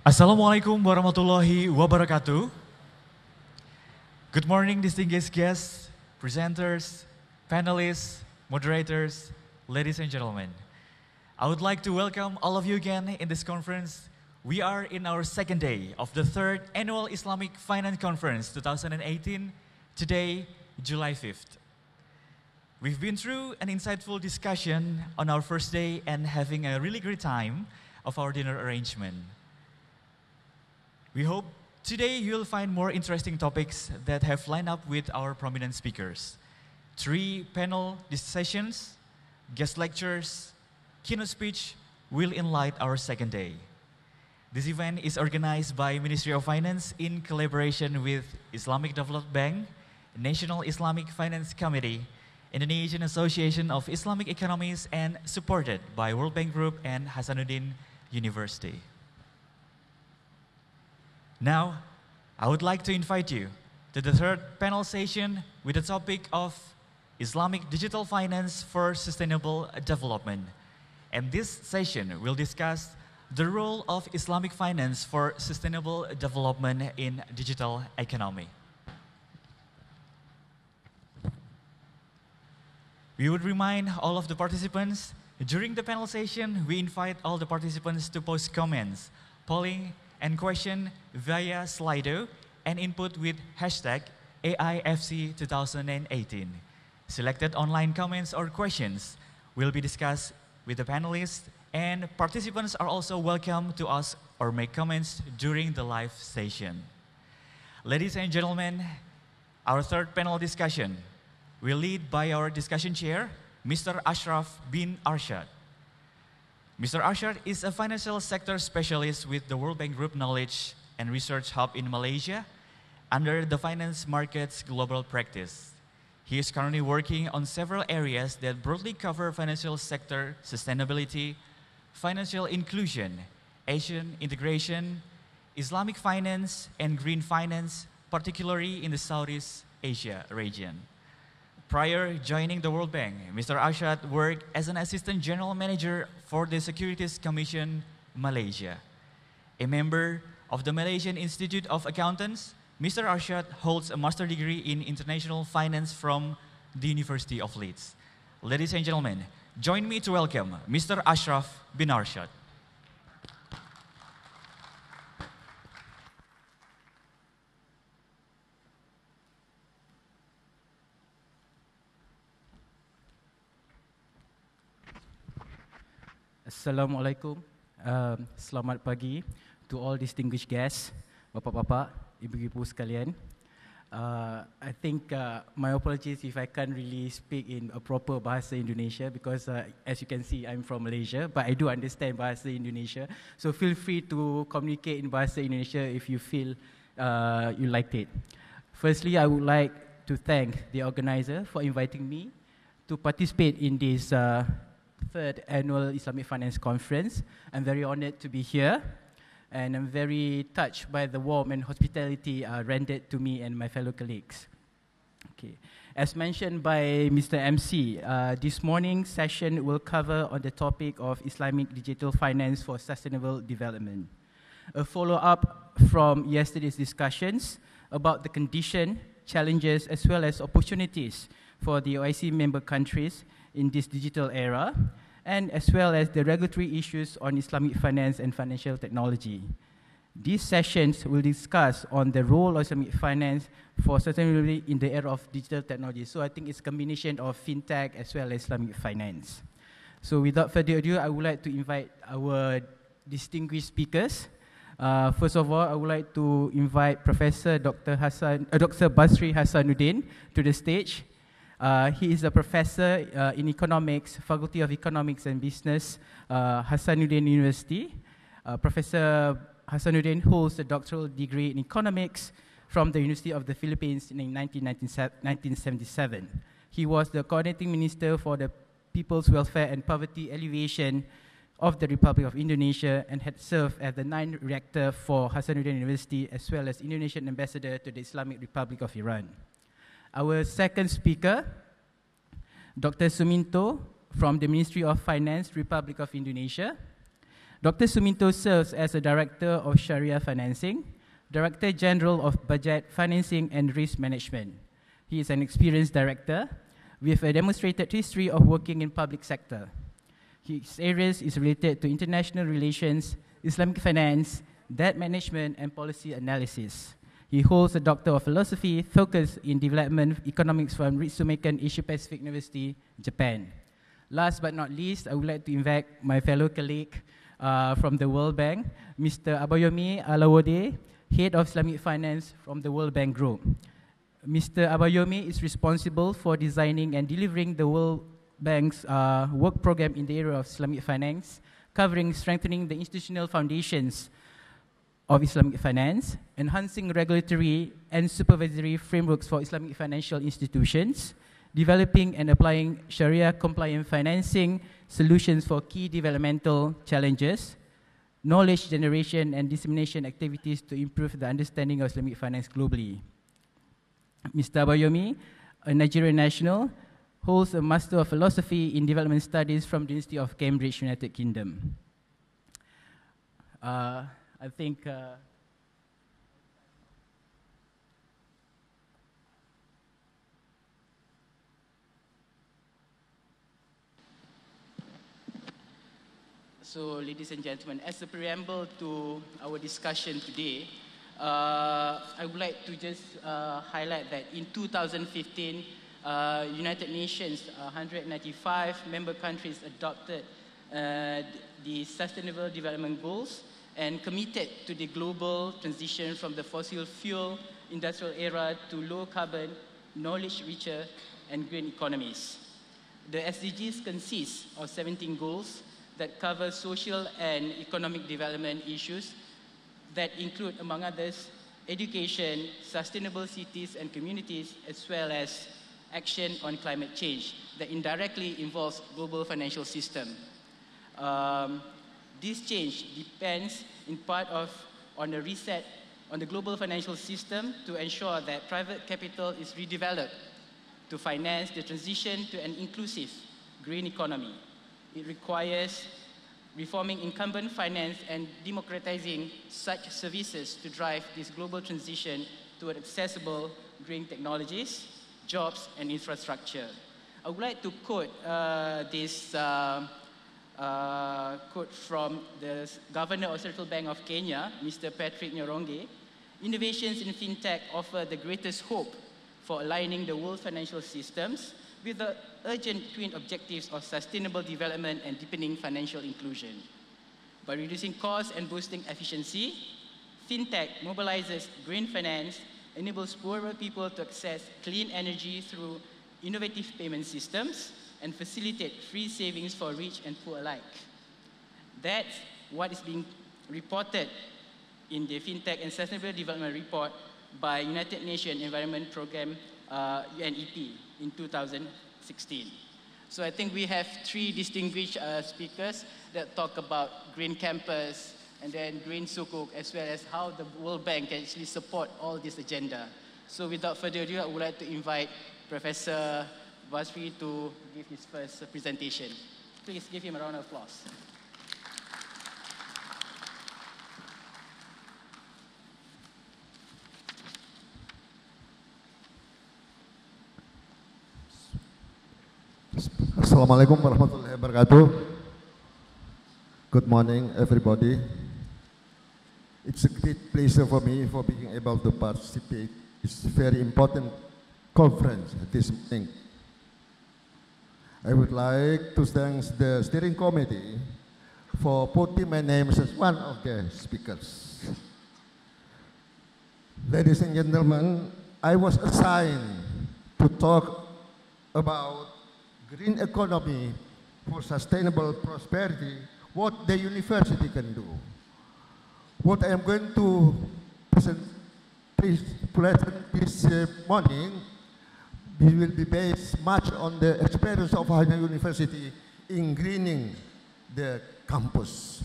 Assalamualaikum warahmatullahi wabarakatuh. Good morning, distinguished guests, presenters, panelists, moderators, ladies and gentlemen. I would like to welcome all of you again in this conference. We are in our second day of the third annual Islamic Finance Conference 2018, today, July 5th. We've been through an insightful discussion on our first day and having a really great time of our dinner arrangement. We hope today you'll find more interesting topics that have lined up with our prominent speakers. 3 panel sessions, guest lectures, keynote speech will enlighten our second day. This event is organized by Ministry of Finance in collaboration with Islamic Development Bank, National Islamic Finance Committee, Indonesian Association of Islamic Economies, and supported by World Bank Group and Hasanuddin University. Now, I would like to invite you to the third panel session with the topic of Islamic Digital Finance for Sustainable Development. And this session will discuss the role of Islamic finance for sustainable development in digital economy. We would remind all of the participants, during the panel session, we invite all the participants to post comments, polling, and question via Slido and input with hashtag AIFC 2018. Selected online comments or questions will be discussed with the panelists, and participants are also welcome to ask or make comments during the live session. Ladies and gentlemen, our third panel discussion will lead by our discussion chair, Mr. Ashraf bin Arshad. Mr. Arshad is a financial sector specialist with the World Bank Group Knowledge and Research Hub in Malaysia under the Finance Markets Global Practice. He is currently working on several areas that broadly cover financial sector sustainability, financial inclusion, Asian integration, Islamic finance, and green finance, particularly in the Southeast Asia region. Prior joining the World Bank, Mr. Arshad worked as an Assistant General Manager for the Securities Commission, Malaysia. A member of the Malaysian Institute of Accountants, Mr. Arshad holds a master's degree in International Finance from the University of Leeds. Ladies and gentlemen, join me to welcome Mr. Ashraf bin Arshad. Assalamualaikum. Selamat pagi to all distinguished guests, bapak-bapak, ibu-ibu sekalian. I think my apologies if I can't really speak in a proper bahasa Indonesia because as you can see, I'm from Malaysia, but I do understand bahasa Indonesia. So feel free to communicate in bahasa Indonesia if you feel you liked it. Firstly, I would like to thank the organizer for inviting me to participate in this third annual Islamic Finance Conference. I'm very honored to be here, and I'm very touched by the warm and hospitality rendered to me and my fellow colleagues. Okay. As mentioned by Mr. MC, this morning's session will cover on the topic of Islamic digital finance for sustainable development. A follow-up from yesterday's discussions about the condition, challenges, as well as opportunities for the OIC member countries in this digital era, and as well as the regulatory issues on Islamic finance and financial technology. These sessions will discuss on the role of Islamic finance for sustainability in the era of digital technology. So I think it's a combination of fintech as well as Islamic finance. So without further ado, I would like to invite our distinguished speakers. First of all, I would like to invite Professor Dr. Basri Hasanuddin to the stage. He is a professor in economics, Faculty of Economics and Business, Hasanuddin University. Professor Hasanuddin holds a doctoral degree in economics from the University of the Philippines in 1977. He was the coordinating minister for the People's Welfare and Poverty Alleviation of the Republic of Indonesia and had served as the 9th rector for Hasanuddin University as well as Indonesian ambassador to the Islamic Republic of Iran. Our second speaker, Dr. Suminto from the Ministry of Finance, Republic of Indonesia. Dr. Suminto serves as a Director of Sharia Financing, Director General of Budget, Financing and Risk Management. He is an experienced director with a demonstrated history of working in public sector. His areas is related to international relations, Islamic finance, debt management, and policy analysis. He holds a Doctor of Philosophy focused in development economics from Ritsumeikan Asia Pacific University, Japan. Last but not least, I would like to invite my fellow colleague from the World Bank, Mr. Abayomi Alawode, Head of Islamic Finance from the World Bank Group. Mr. Abayomi is responsible for designing and delivering the World Bank's work program in the area of Islamic finance, covering strengthening the institutional foundations of Islamic finance, enhancing regulatory and supervisory frameworks for Islamic financial institutions, developing and applying Sharia-compliant financing solutions for key developmental challenges, knowledge generation and dissemination activities to improve the understanding of Islamic finance globally. Mr. Abayomi, a Nigerian national, holds a Master of Philosophy in Development Studies from the University of Cambridge, United Kingdom. I think so, ladies and gentlemen, as a preamble to our discussion today, I would like to just highlight that in 2015, United Nations 195 member countries adopted the Sustainable Development Goals and committed to the global transition from the fossil fuel industrial era to low carbon, knowledge richer, and green economies. The SDGs consist of 17 goals that cover social and economic development issues that include, among others, education, sustainable cities and communities, as well as action on climate change that indirectly involves global financial system. This change depends in part on a reset on the global financial system to ensure that private capital is redeveloped to finance the transition to an inclusive green economy. It requires reforming incumbent finance and democratizing such services to drive this global transition toward accessible green technologies, jobs, and infrastructure. I would like to quote this quote from the Governor of Central Bank of Kenya, Mr. Patrick Nyoronge. Innovations in fintech offer the greatest hope for aligning the world financial systems with the urgent twin objectives of sustainable development and deepening financial inclusion. By reducing costs and boosting efficiency, fintech mobilizes green finance, enables poorer people to access clean energy through innovative payment systems, and facilitate free savings for rich and poor alike. That's what is being reported in the FinTech and Sustainable Development Report by United Nations Environment Programme, UNEP, in 2016. So I think we have three distinguished speakers that talk about Green Campus and then Green Sukuk, as well as how the World Bank can actually support all this agenda. So without further ado, I would like to invite Professor Basri to give his first presentation. Please give him a round of applause. Assalamualaikum warahmatullahi wabarakatuh. Good morning, everybody. It's a great pleasure for me for being able to participate. It's a very important conference this morning. I would like to thank the steering committee for putting my name as one of the speakers. Ladies and gentlemen, I was assigned to talk about green economy for sustainable prosperity, what the university can do. What I am going to present this morning, we will be based much on the experience of our university in greening the campus.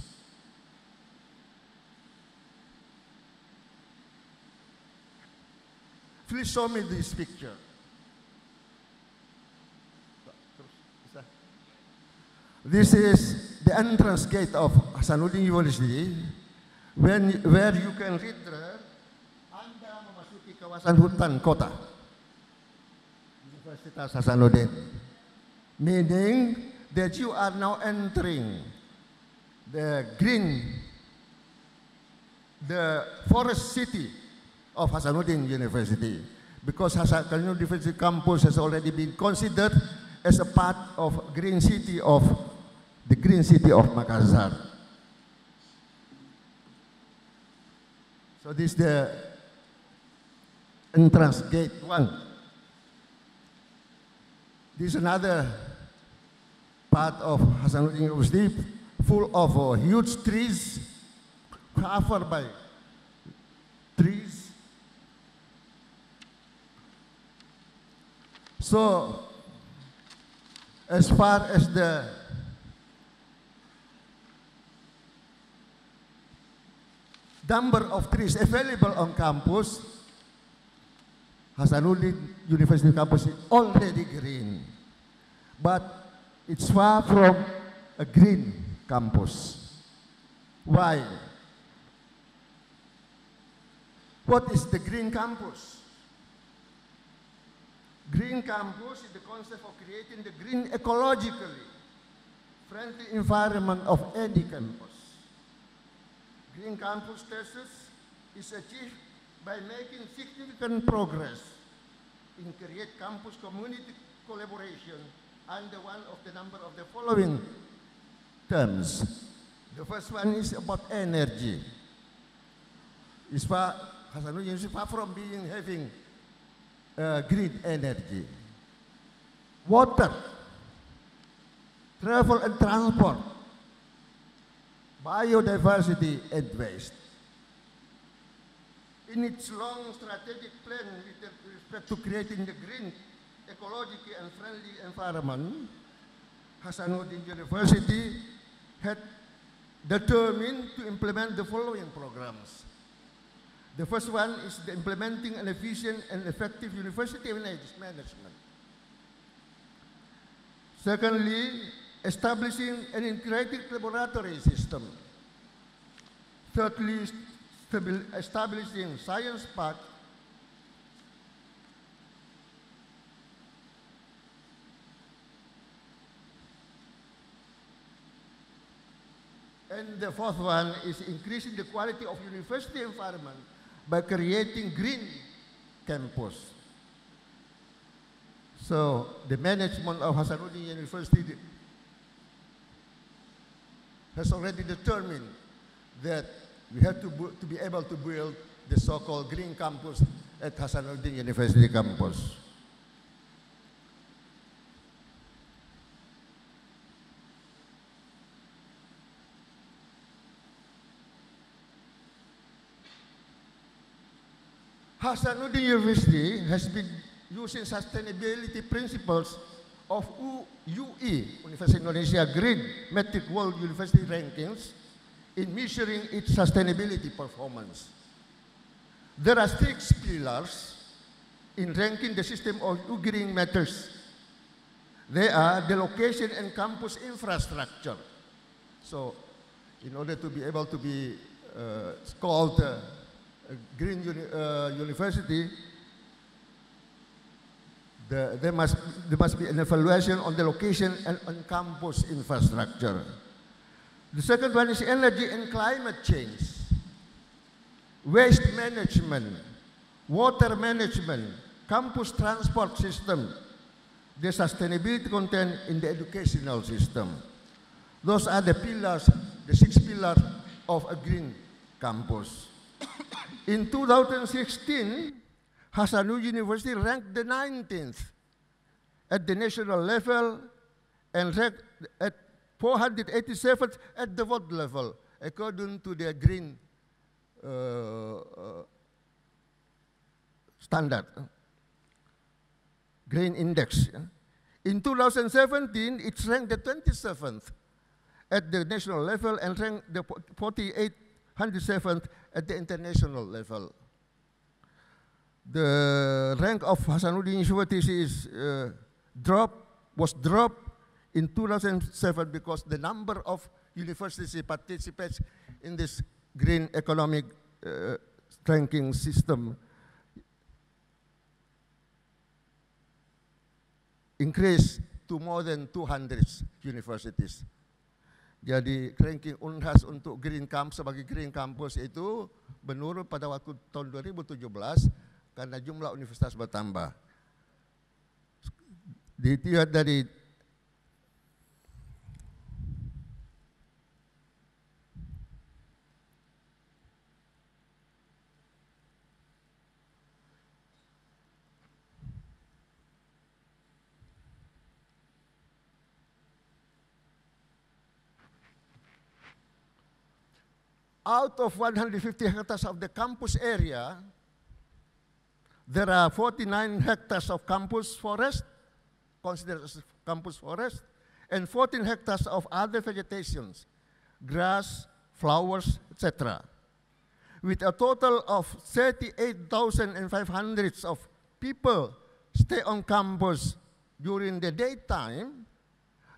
Please show me this picture. This is the entrance gate of Hasanuddin University, where you can read there, Anda memasuki kawasan hutan kota Universitas Hasanuddin, meaning that you are now entering the forest city of Hasanuddin University, because Hasanuddin University campus has already been considered as a part of the green city of Makassar. So this is the entrance gate 1. This is another part of Hasanuddin University, full of huge trees, covered by trees. So, as far as the number of trees available on campus, Hasanuddin University campus is already green, but it's far from a green campus. Why? What is the green campus? Green campus is the concept of creating the green ecologically friendly environment of any campus. Green campus status is achieved by making significant progress in create campus community collaboration under one of the number of the following terms. The first one is about energy. Is far Hasanuddin is far from having green energy. Water, travel and transport, biodiversity and waste. In its long strategic plan with respect to creating the green, ecologically and friendly environment, Hasanuddin University had determined to implement the following programs. The first one is the implementing an efficient and effective university management. Secondly, establishing an integrated laboratory system. Thirdly, establishing science park. And the fourth one is increasing the quality of university environment by creating green campus. So the management of Hasanuddin University has already determined that we have to be able to build the so-called green campus at Hasanuddin University campus. Hasanuddin University has been using sustainability principles of UE, University of Indonesia Green Metric World University Rankings, in measuring its sustainability performance. There are 6 pillars in ranking the system of green matters. They are the location and campus infrastructure. So, in order to be able to be called green university, there must be an evaluation on the location and on campus infrastructure. The second one is energy and climate change, waste management, water management, campus transport system, the sustainability content in the educational system. Those are the pillars, the 6 pillars of a green campus. In 2016, Hasanuddin University ranked the 19th at the national level and ranked at 487th at the world level, according to the green standard, green index. In 2017, it ranked the 27th at the national level and ranked the 487th at the international level. The rank of Hasanuddin University was dropped in 2007 because the number of university participates in this green economic ranking system increased to more than 200 universities. Jadi ranking Unhas untuk Green Campus sebagai Green Campus itu menurun pada waktu tahun 2017 karena jumlah universitas bertambah. Dilihat dari out of 150 hectares of the campus area, there are 49 hectares of campus forest, considered as campus forest, and 14 hectares of other vegetations, grass, flowers, etc. With a total of 38,500 of people stay on campus during the daytime,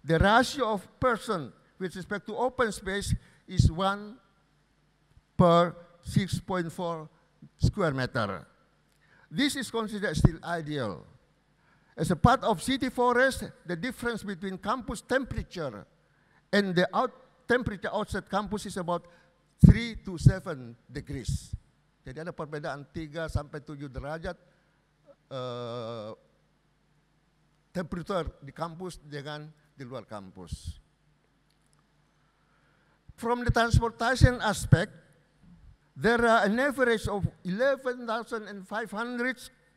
the ratio of person with respect to open space is 1 per 6.4 square meter. This is considered still ideal. As a part of city forest, the difference between campus temperature and the temperature outside campus is about 3 to 7 degrees. Jadi ada perbedaan 3 sampai 7 derajat temperature di kampus dengan di luar kampus. From the transportation aspect, there are an average of 11,500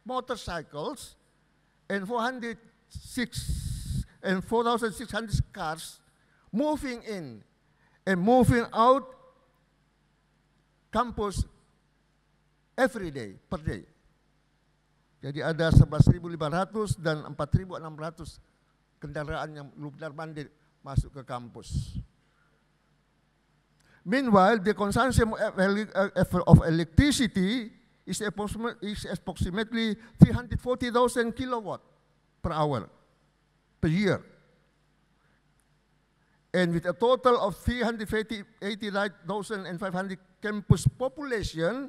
motorcycles and 4,600 cars moving in and moving out campus every day, per day. Jadi ada 11.500 dan 4.600 kendaraan yang mondar-mandir masuk ke kampus. Meanwhile, the consumption of electricity is approximately 340,000 kilowatt per hour per year. And with a total of 389,500 campus population,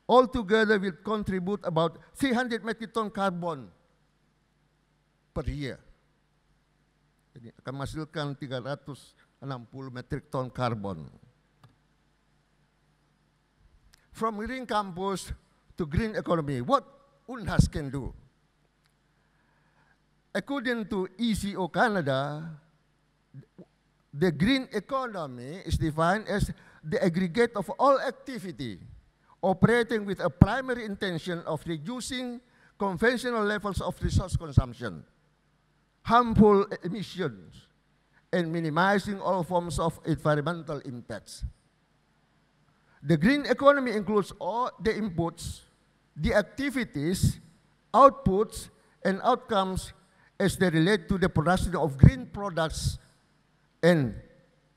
altogether will contribute about 300 metric ton carbon per year. Jadi akan menghasilkan 360 metric ton carbon. From green campus to green economy, what Unhas can do? According to ECO Canada, the green economy is defined as the aggregate of all activity operating with a primary intention of reducing conventional levels of resource consumption, harmful emissions, and minimizing all forms of environmental impacts. The green economy includes all the inputs, the activities, outputs, and outcomes as they relate to the production of green products and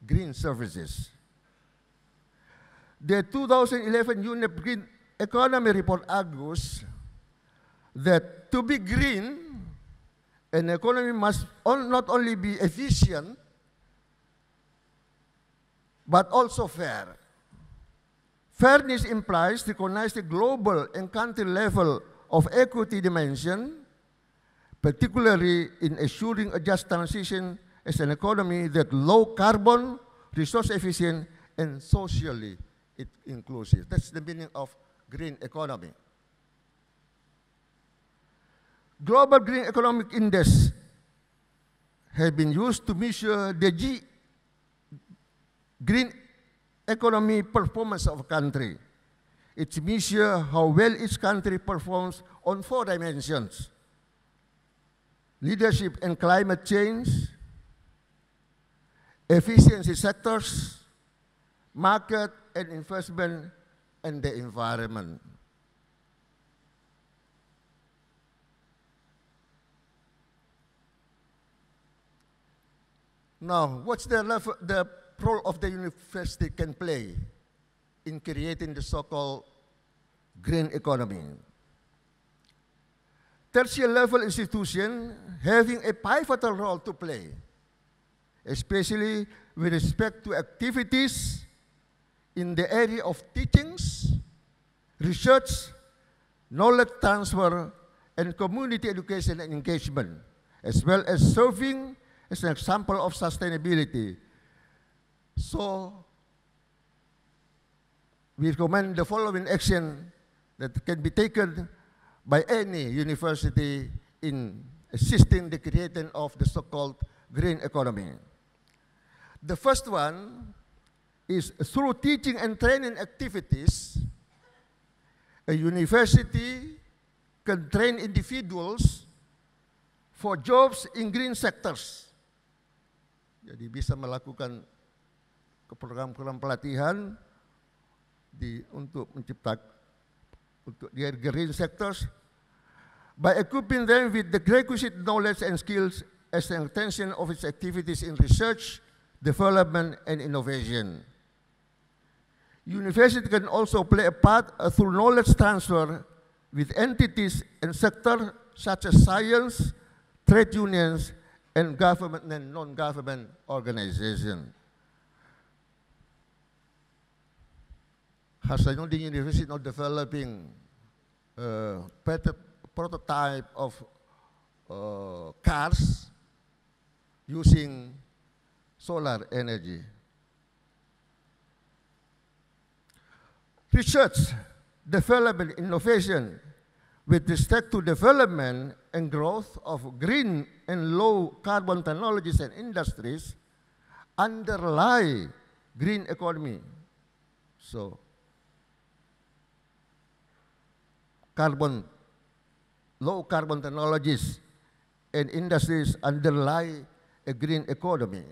green services. The 2011 UNEP Green Economy Report argues that to be green, an economy must not only be efficient, but also fair. Fairness implies recognize the global and country level of equity dimension, particularly in assuring a just transition as an economy that low carbon, resource efficient, and socially inclusive. That's the meaning of green economy. Global Green Economic Index have been used to measure the green economy performance of a country. It measures how well each country performs on 4 dimensions: leadership and climate change, efficiency sectors, market and investment, and the environment. Now, what's the role of the university can play in creating the so-called green economy? Tertiary level institutions having a pivotal role to play, especially with respect to activities in the area of teachings, research, knowledge transfer, and community education and engagement, as well as serving as an example of sustainability. So, we recommend the following action that can be taken by any university in assisting the creation of the so-called green economy. The first one is through teaching and training activities, a university can train individuals for jobs in green sectors. Jadi bisa melakukan program-program pelatihan untuk menciptakan untuk their green sectors by equipping them with the requisite knowledge and skills as an extension of its activities in research, development, and innovation. University can also play a part through knowledge transfer with entities and sectors such as science, trade unions, and government and non-government organizations. Has the university not developing a prototype of cars using solar energy? Research, development, innovation with respect to development and growth of green and low carbon technologies and industries underlie green economy. So, low carbon technologies and industries underlie a green economy.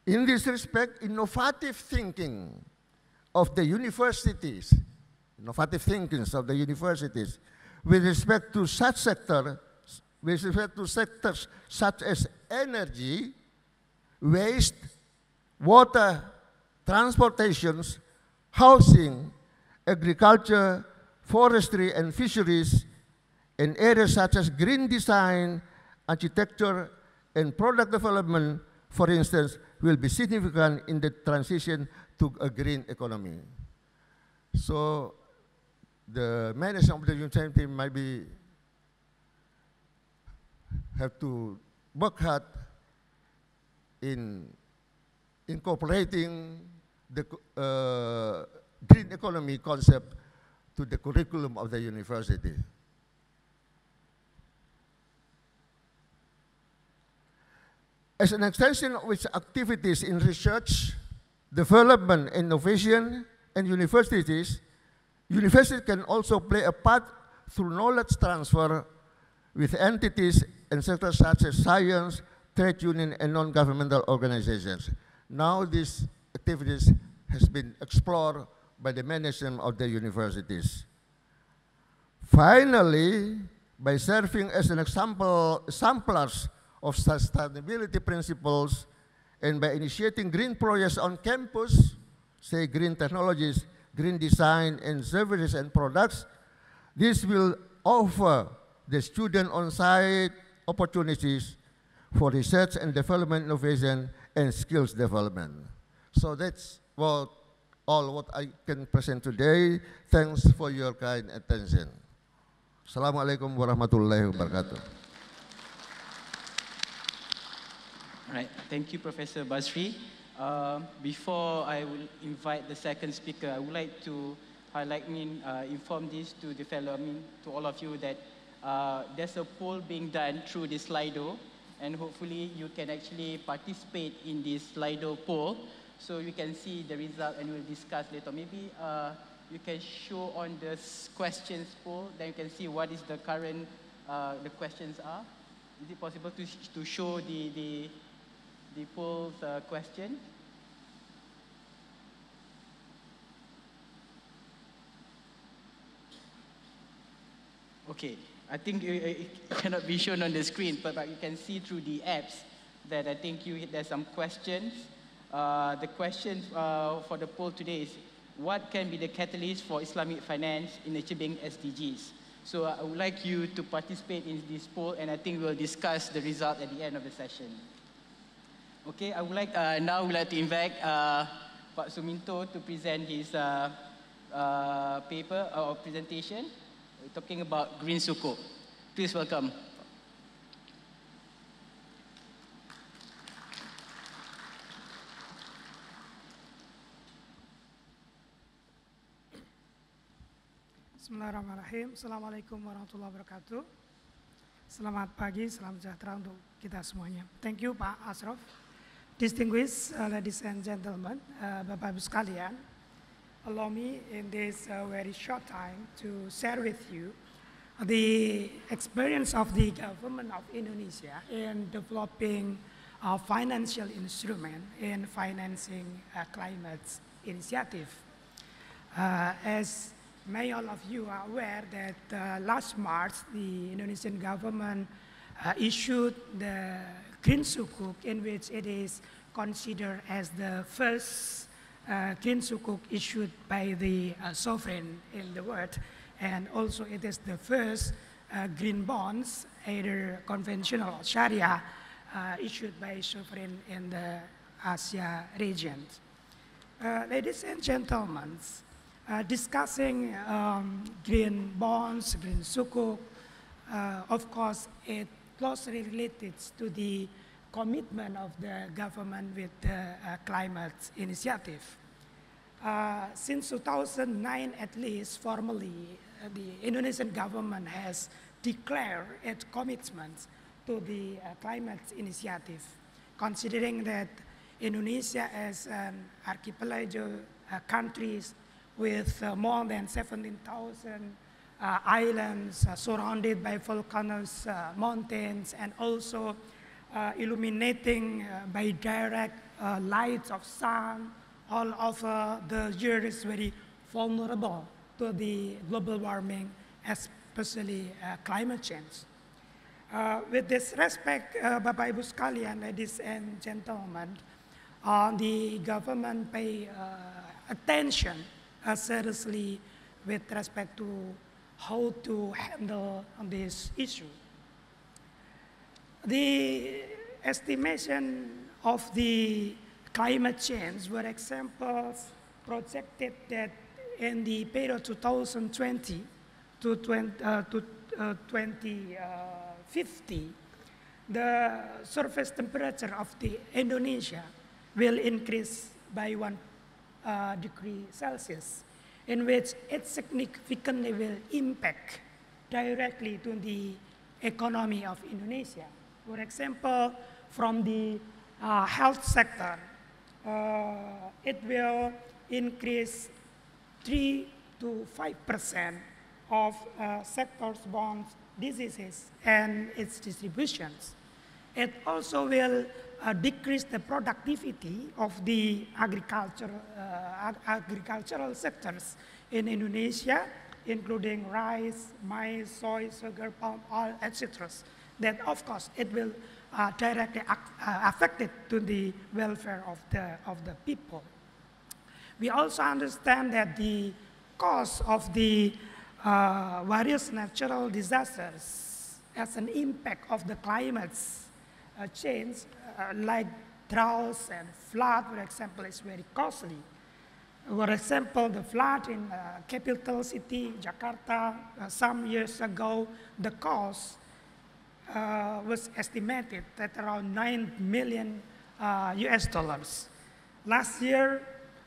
In this respect, innovative thinking of the universities with respect to such sectors such as energy, waste, water, transportations, housing, agriculture, forestry, and fisheries, in areas such as green design, architecture, and product development, for instance, will be significant in the transition to a green economy. So, the management of the university might have to work hard in incorporating the green economy concept to the curriculum of the university. As an extension of its activities in research, development, innovation, and universities can also play a part through knowledge transfer with entities and sectors such as science, trade union, and non-governmental organizations. Now these activities has been explored by the management of the universities. Finally, by serving as an exemplars of sustainability principles and by initiating green projects on campus, say green technologies, green design, and services and products, this will offer the student on-site opportunities for research and development, innovation, and skills development. So that's all what I can present today. Thanks for your kind attention. Assalamualaikum warahmatullahi wabarakatuh. All right, thank you, Professor Basri. Before I will invite the second speaker, I would like to inform this to the fellow, to all of you that there's a poll being done through the Slido, and hopefully you can actually participate in this Slido poll, so you can see the result and we'll discuss later. Maybe you can show on the questions poll, then you can see what is the current, the questions are. Is it possible to show the poll's question? Okay, I think it cannot be shown on the screen, but you can see through the apps that I think there's some questions. The question for the poll today is, what can be the catalyst for Islamic finance in achieving SDGs? So I would like you to participate in this poll, and I think we'll discuss the result at the end of the session. Okay, I would like now would like to invite Pak Suminto to present his paper or presentation talking about green sukuk. Please welcome. Bismillahirrahmanirrahim. Assalamualaikum warahmatullahi wabarakatuh. Selamat pagi, salam sejahtera untuk kita semuanya. Thank you Pak Asraf. Distinguished ladies and gentlemen, Bapak Ibu sekalian, allow me in this very short time to share with you the experience of the government of Indonesia in developing a financial instrument in financing climate initiative. As may all of you are aware that last March, the Indonesian government issued the Green Sukuk, in which it is considered as the first Green Sukuk issued by the sovereign in the world. And also it is the first green bonds, either conventional or Sharia, issued by sovereign in the Asia region. Ladies and gentlemen, discussing green bonds, green sukuk, of course, it closely related to the commitment of the government with the climate initiative. Since 2009, at least formally, the Indonesian government has declared its commitment to the climate initiative, considering that Indonesia as an archipelago country with more than 17,000 islands surrounded by volcanoes, mountains, and also illuminating by direct lights of sun all over the year is very vulnerable to the global warming, especially climate change. With this respect, Bapak Ibu sekalian, ladies and gentlemen, the government pay attention seriously with respect to how to handle this issue. The estimation of the climate change, for example, projected that in the period 2020 to 2050, the surface temperature of the Indonesia will increase by 1 degree Celsius, in which it significantly will impact directly to the economy of Indonesia. For example, from the health sector, it will increase 3 to 5% of sectors-borne diseases and its distributions. It also will decrease the productivity of the agricultural sectors in Indonesia, including rice, maize, soy, sugar, palm oil, etc. That, of course, it will directly affect it to the welfare of the people. We also understand that the cause of the various natural disasters as an impact of the climate change, like droughts and flood, for example, is very costly. For example, the flood in capital city, Jakarta, some years ago, the cost was estimated at around $9 million US dollars. Last year,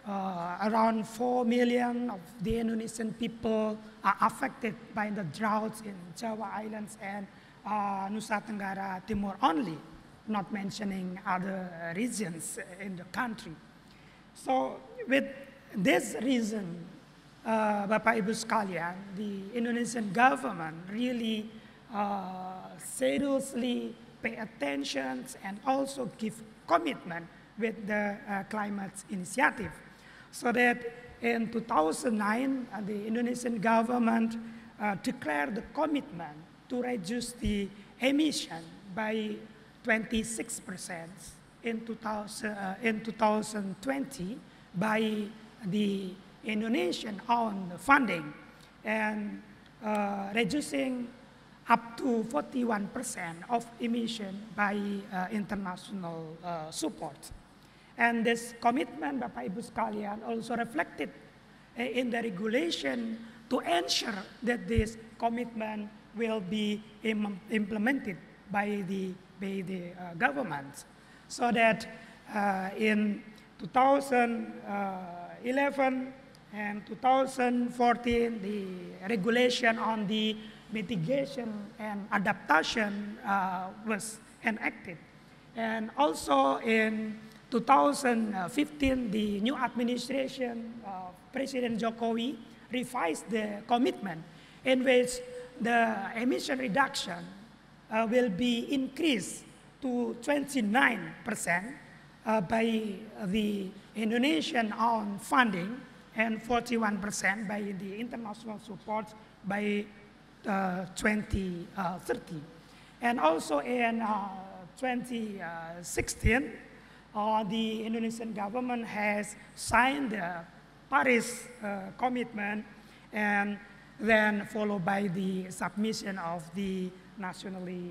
around 4 million of the Indonesian people are affected by the droughts in Java Islands and Nusa Tenggara Timur only, not mentioning other regions in the country. So with this reason, Bapak Ibu sekalian, the Indonesian government really seriously pay attention and also give commitment with the climate initiative. So that in 2009, the Indonesian government declared the commitment to reduce the emission by 26% in 2020 by the Indonesian own funding, and reducing up to 41% of emission by international support. And this commitment, Bapak Ibu sekalian, also reflected in the regulation to ensure that this commitment will be implemented by the government, so that in 2011 and 2014, the regulation on the mitigation and adaptation was enacted. And also in 2015, the new administration of President Jokowi revised the commitment in which the emission reduction will be increased to 29% by the Indonesian own funding and 41% by the international support by 2030. And also in 2016, the Indonesian government has signed the Paris commitment, and then followed by the submission of the nationally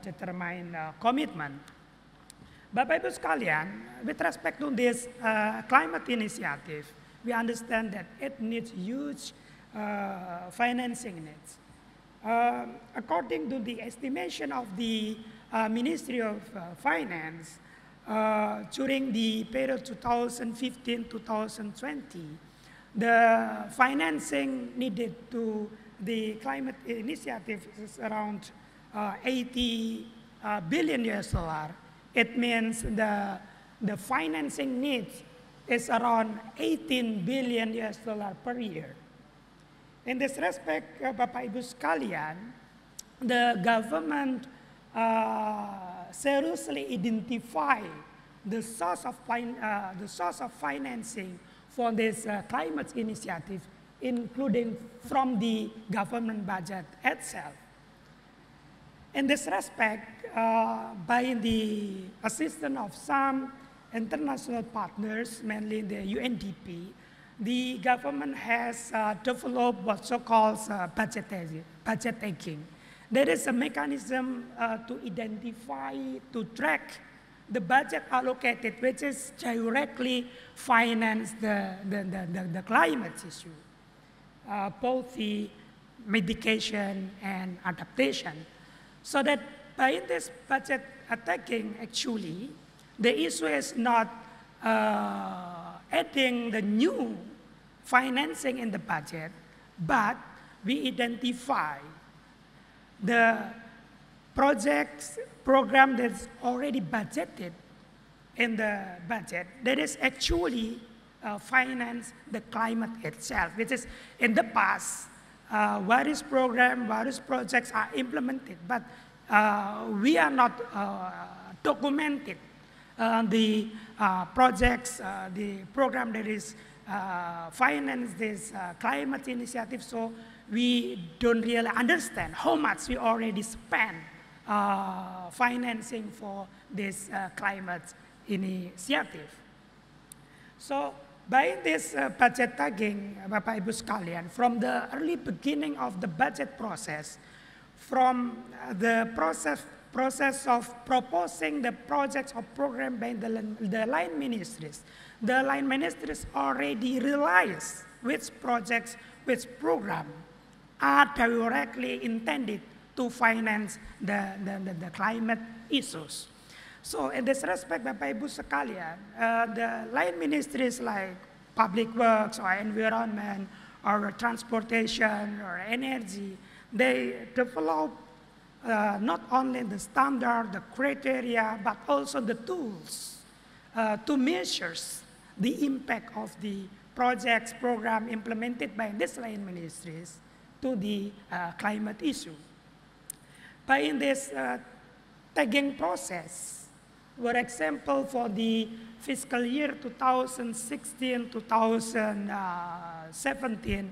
determined commitment. Bapak Ibu sekalian, with respect to this climate initiative, we understand that it needs huge financing needs. According to the estimation of the Ministry of Finance, during the period 2015-2020, the financing needed to the climate initiative is around 80 billion US dollar. It means the financing needs is around 18 billion US dollar per year. In this respect, Bapak Ibu sekalian, the government seriously identify the source of financing for this climate initiative, including from the government budget itself. In this respect, by the assistance of some international partners, mainly the UNDP, the government has developed what so-called budget taking. There is a mechanism to identify, to track the budget allocated, which is directly finance the climate issue, both the mitigation and adaptation. So that by this budget taking, actually, the issue is not adding the new financing in the budget, but we identify the projects, program that's already budgeted in the budget that is actually finance the climate itself, which is in the past, various programs, various projects are implemented, but we are not documented the projects, the program that is finance this climate initiative, so we don't really understand how much we already spent financing for this climate initiative. So by this budget tagging, Bapak Ibu sekalian, from the early beginning of the budget process, from the process of proposing the projects or program by the line ministries, the line ministries already realize which projects, which program are directly intended to finance the climate issues. So in this respect, Bapak Ibu sekalian, the line ministries like public works or environment or transportation or energy, they develop not only the standard, the criteria, but also the tools to measure the impact of the projects, program implemented by these line ministries to the climate issue. By this tagging process, for example, for the fiscal year 2016-2017,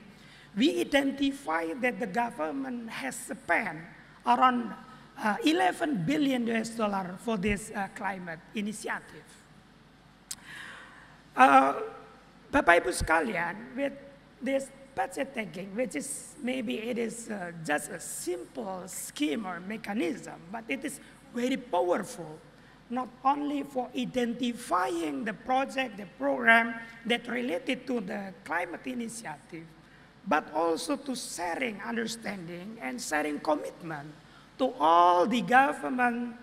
we identify that the government has spent around 11 billion US dollar for this climate initiative. Bapak Ibu sekalian, with this budget taking, which is maybe it is just a simple scheme or mechanism, but it is very powerful, not only for identifying the project, the program that related to the climate initiative, but also to sharing understanding and sharing commitment to all the government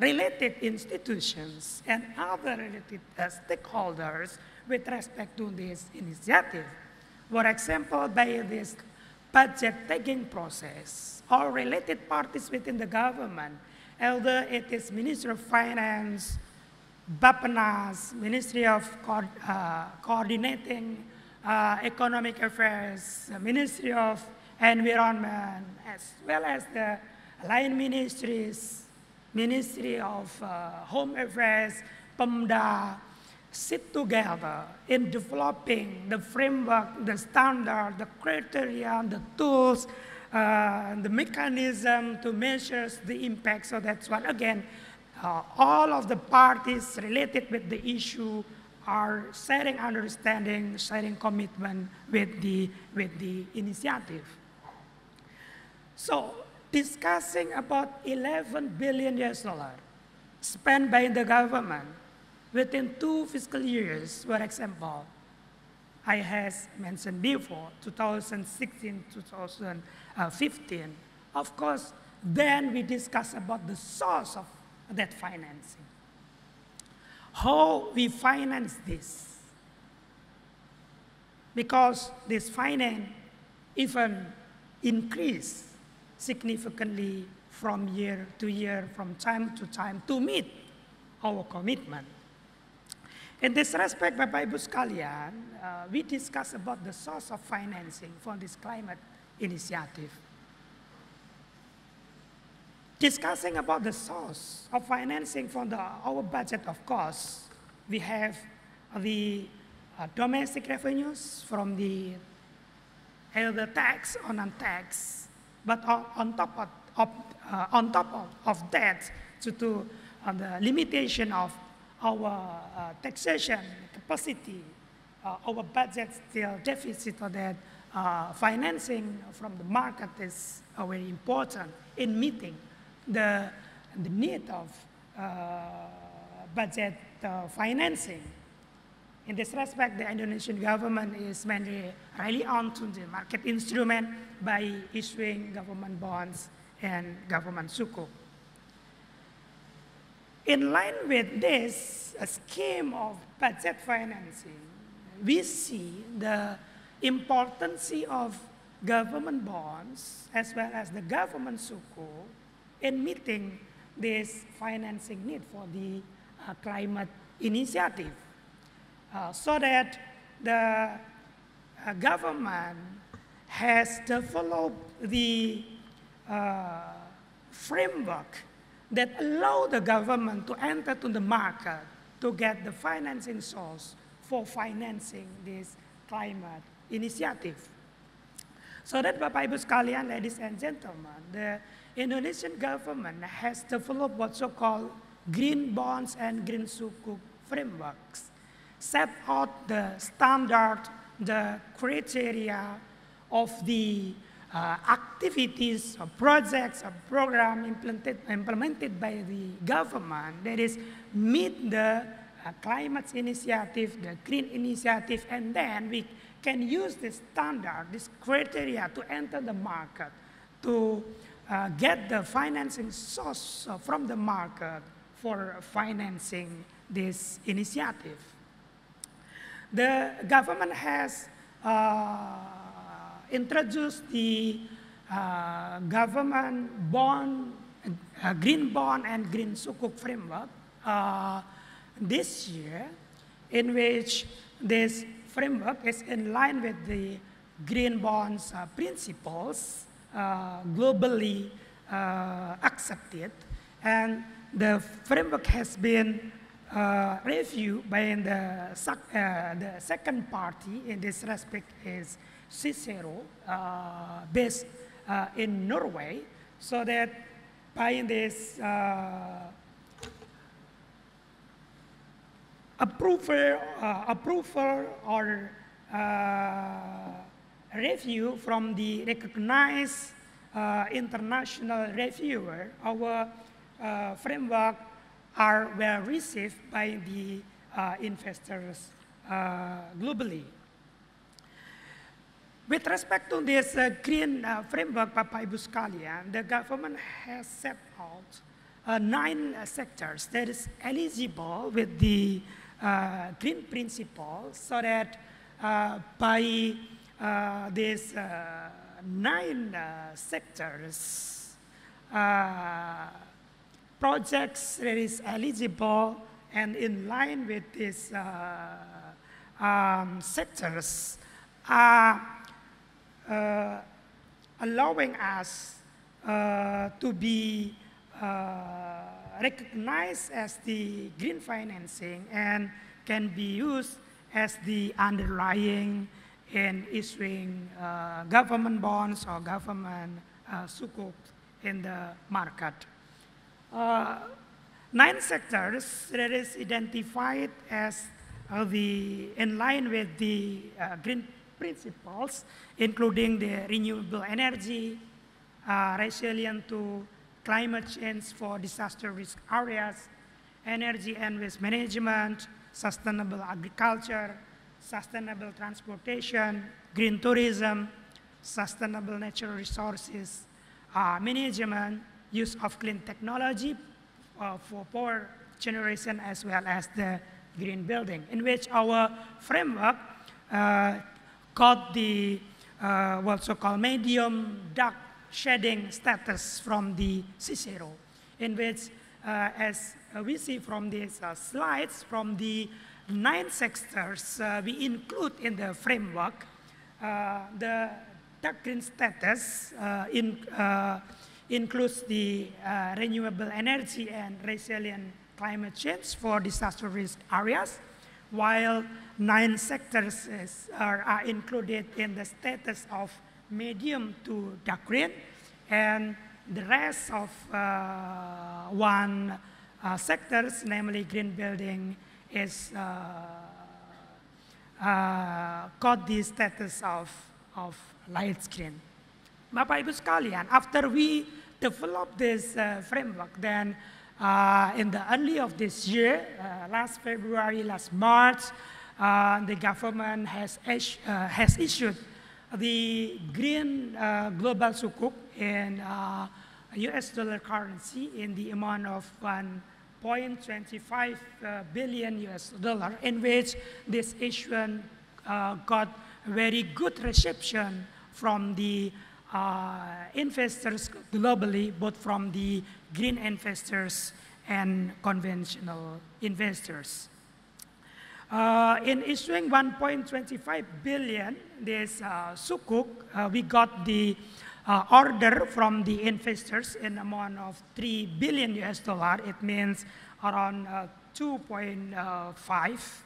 related institutions and other related stakeholders with respect to this initiative. For example, by this budget taking process, all related parties within the government, either it is Ministry of Finance, Bappenas, Ministry of Coordinating Economic Affairs, Ministry of Environment, as well as the line ministries, Ministry of Home Affairs, PEMDA, sit together in developing the framework, the standard, the criteria, the tools, the mechanism to measure the impact. So that's what, again, all of the parties related with the issue are sharing understanding, sharing commitment with the initiative. So discussing about $11 billion spent by the government within 2 fiscal years, for example, I has mentioned before, 2016, 2015. Of course, then we discuss about the source of that financing. How we finance this. Because this finance even increase significantly from year to year, from time to time, to meet our commitment. In this respect, Bapak Ibu sekalian, we discuss about the source of financing for this climate initiative. Discussing about the source of financing for our budget, of course, we have the domestic revenues from the either tax or non-tax, but on top of that, due to the limitation of our taxation capacity, our budget still deficit, or that financing from the market is very important in meeting the need of budget financing. In this respect, the Indonesian government is mainly rely on to the market instrument by issuing government bonds and government sukuk. In line with this scheme of budget financing, we see the importance of government bonds as well as the government sukuk in meeting this financing need for the climate initiative. So that the government has developed the framework that allow the government to enter to the market to get the financing source for financing this climate initiative. So that Bapak Ibu sekalian, ladies and gentlemen, the Indonesian government has developed what so-called green bonds and green sukuk frameworks, set out the standard, the criteria of the activities or projects or program implemented by the government that is meet the climate initiative, the green initiative, and then we can use this standard, this criteria to enter the market to get the financing source from the market for financing this initiative. The government has introduced the government bond, green bond and green sukuk framework this year, in which this framework is in line with the green bonds principles globally accepted, and the framework has been reviewed by the second party in this respect is Cicero, based in Norway, so that by this approval or review from the recognized international reviewer, our framework are well received by the investors globally. With respect to this green framework, Bapak Ibu sekalian, the government has set out 9 sectors that is eligible with the green principle, so that by these 9 sectors, projects that is eligible and in line with these sectors are allowing us to be recognized as the green financing and can be used as the underlying in issuing government bonds or government sukuk in the market. 9 sectors that is identified as in line with the green principles, including the renewable energy, resilient to climate change for disaster risk areas, energy and waste management, sustainable agriculture, sustainable transportation, green tourism, sustainable natural resources, management, use of clean technology for power generation, as well as the green building, in which our framework got the what's so-called medium dark shading status from the CICERO, in which, as we see from these slides, from the 9 sectors we include in the framework, the dark green status includes the renewable energy and resilient climate change for disaster risk areas, while 9 sectors are included in the status of medium to dark green, and the rest of 1 sectors, namely green building, is got the status of light green. Bapak Ibu sekalian, after we developed this framework, then in the early of this year, last February, last March, the government has issued the green global sukuk in US dollar currency in the amount of 1.25 billion US dollar, in which this issuance got very good reception from the investors globally, both from the green investors and conventional investors. In issuing 1.25 billion, this sukuk, we got the order from the investors in amount of 3 billion US dollar. It means around 2.5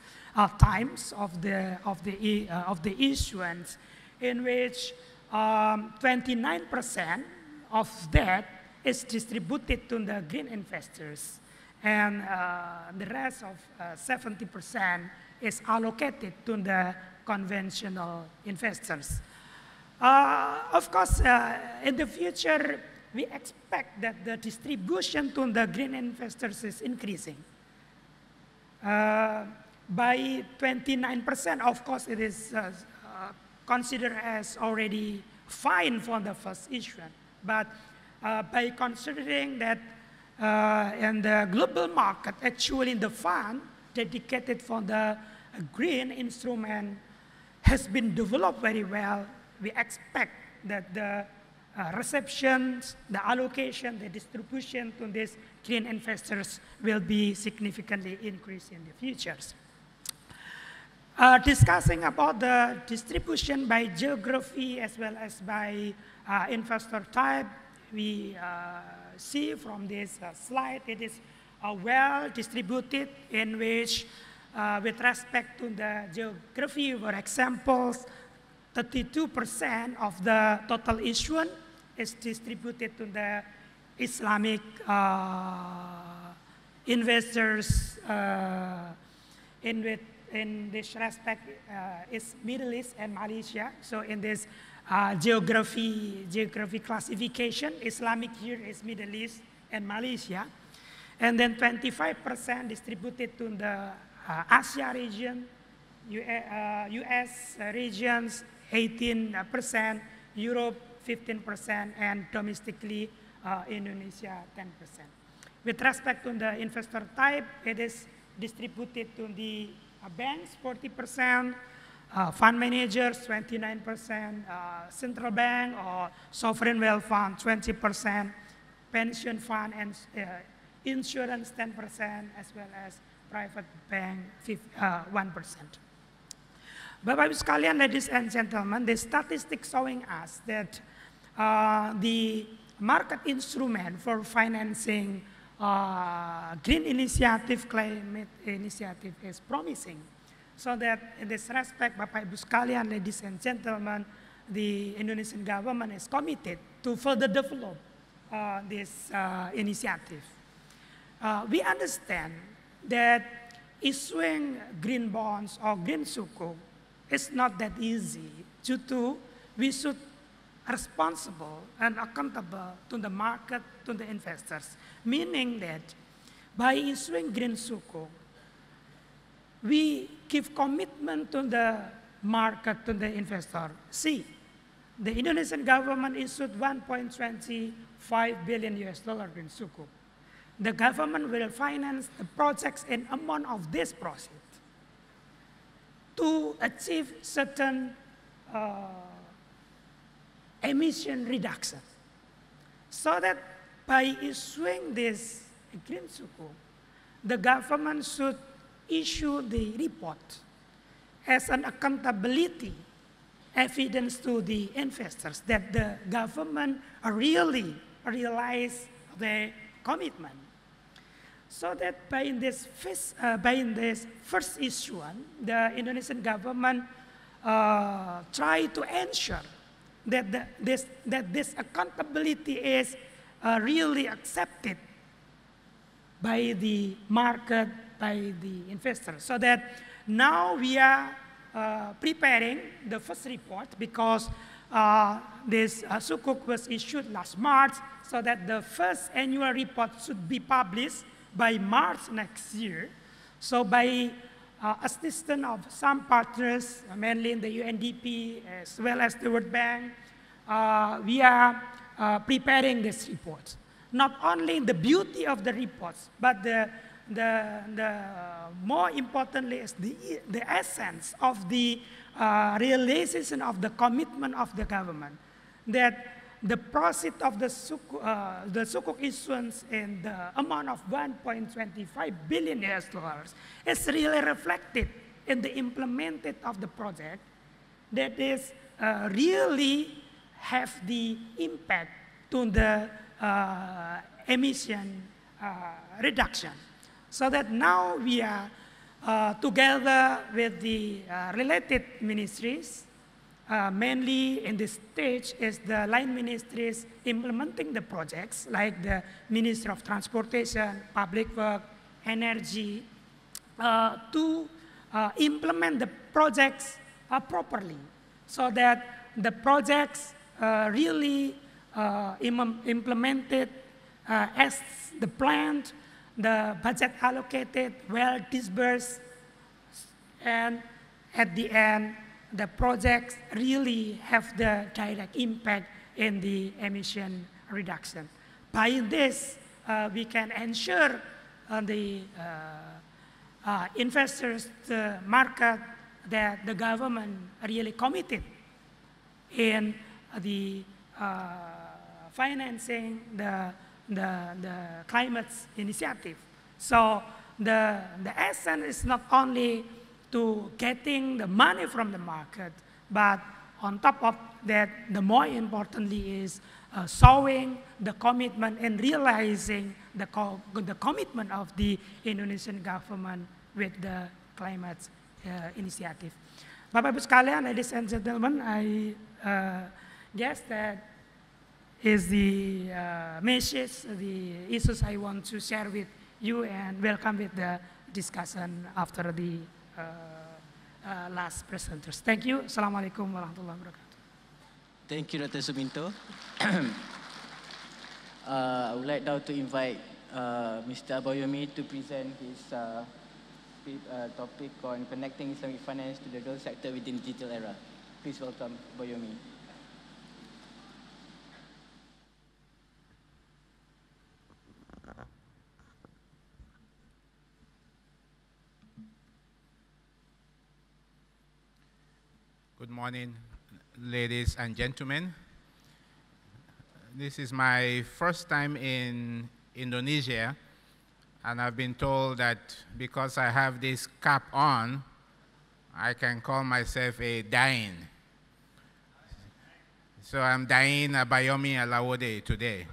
times of the issuance, in which 29% of that is distributed to the green investors, and the rest of 70% is allocated to the conventional investors. Of course, in the future, we expect that the distribution to the green investors is increasing. By 29%, of course, it is considered as already fine for the first issuance. But by considering that in the global market, actually the fund dedicated for the green instrument has been developed very well, we expect that the receptions, the allocation, the distribution to these green investors will be significantly increased in the futures. Discussing about the distribution by geography as well as by investor type, we see from this slide it is well distributed, in which with respect to the geography, for example, 32% of the total issuance is distributed to the Islamic investors, in this respect is Middle East and Malaysia. So in this geography classification, Islamic here is Middle East and Malaysia. And then 25% distributed to the Asia region, US regions 18%, Europe 15%, and domestically Indonesia 10%. With respect to the investor type, it is distributed to the banks 40%, fund managers 29%, central bank or sovereign wealth fund 20%, pension fund and insurance 10%, as well as private bank 1%. Bapak Ibu sekalian, ladies and gentlemen, the statistics showing us that the market instrument for financing green initiative, climate initiative is promising. So that in this respect, Bapak Ibu sekalian, ladies and gentlemen, the Indonesian government is committed to further develop this initiative. We understand that issuing green bonds or green sukuk is not that easy due to we should responsible and accountable to the market, to the investors. Meaning that by issuing green sukuk, we give commitment to the market, to the investor. See, the Indonesian government issued 1.25 billion US dollar green sukuk. The government will finance the projects in amount of this project to achieve certain emission reduction. So that by issuing this green sukuk, the government should issue the report as an accountability evidence to the investors that the government really realize the commitment. So that by this first issuance, the Indonesian government try to ensure that this accountability is really accepted by the market, by the investors. So that now we are preparing the first report because this sukuk was issued last March, so that the first annual report should be published by March next year. So by assistance of some partners, mainly in the UNDP as well as the World Bank, we are preparing this report. Not only the beauty of the reports, but the more importantly is the essence of the realization of the commitment of the government, that the proceeds of the sukuk issuance in the amount of 1.25 billion US dollars is really reflected in the implemented of the project that is really have the impact to the emission reduction. So that now we are together with the related ministries, mainly in this stage is the line ministries implementing the projects like the Ministry of Transportation, Public Work, Energy, to implement the projects properly so that the projects really implemented as the planned, the budget allocated, well disbursed, and at the end, the projects really have the direct impact in the emission reduction. By this, we can ensure the investors, the market, that the government really committed in the financing the climate initiative. So the essence is not only to getting the money from the market, but on top of that, the more importantly is showing the commitment and realizing the commitment of the Indonesian government with the climate initiative. Bapak Ibu sekalian, ladies and gentlemen, I guess that is the message, the issues I want to share with you, and welcome with the discussion after the last presenters. Thank you. Assalamualaikum warahmatullahi wabarakatuh. Thank you, Dr. Suminto. I would like now to invite Mr. Abayomi to present his topic on connecting Islamic finance to the real sector within digital era. Please welcome Abayomi. Good morning, ladies and gentlemen. This is my first time in Indonesia, and I've been told that because I have this cap on, I can call myself a Dain. So I'm Dain Abayomi Alawode today.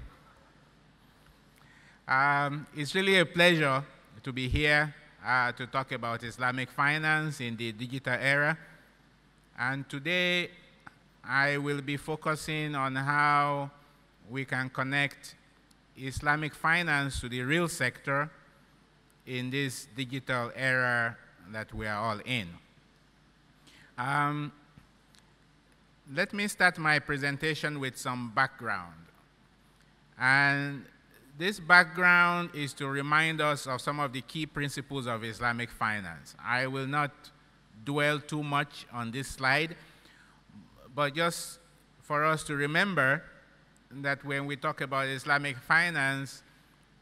It's really a pleasure to be here to talk about Islamic finance in the digital era. And today, I will be focusing on how we can connect Islamic finance to the real sector in this digital era that we are all in. Let me start my presentation with some background. And this background is to remind us of some of the key principles of Islamic finance. I will not dwell too much on this slide, but just for us to remember that when we talk about Islamic finance,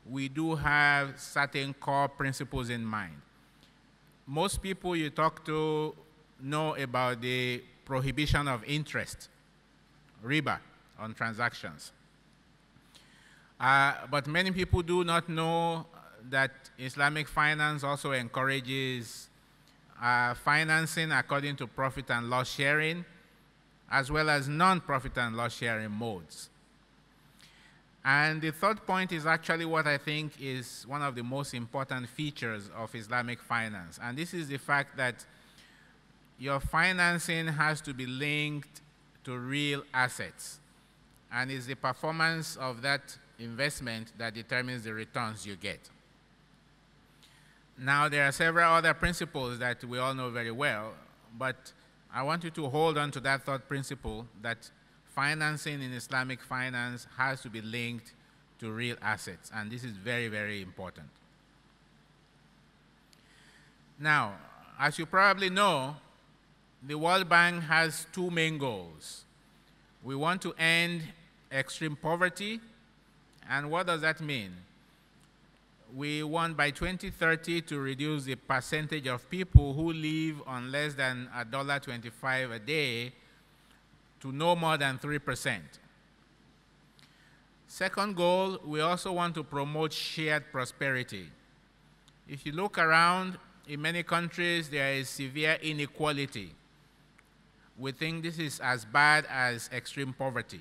we do have certain core principles in mind. Most people you talk to know about the prohibition of interest, riba, on transactions. But many people do not know that Islamic finance also encourages financing according to profit and loss sharing, as well as non-profit and loss sharing modes. And the third point is actually what I think is one of the most important features of Islamic finance. And this is the fact that your financing has to be linked to real assets. And it's the performance of that investment that determines the returns you get. Now, there are several other principles that we all know very well, but I want you to hold on to that third principle that financing in Islamic finance has to be linked to real assets, and this is very, very important. Now, as you probably know, the World Bank has two main goals. We want to end extreme poverty, and what does that mean? We want by 2030 to reduce the percentage of people who live on less than $1.25 a day to no more than 3%. Second goal, we also want to promote shared prosperity. If you look around, in many countries, there is severe inequality. We think this is as bad as extreme poverty.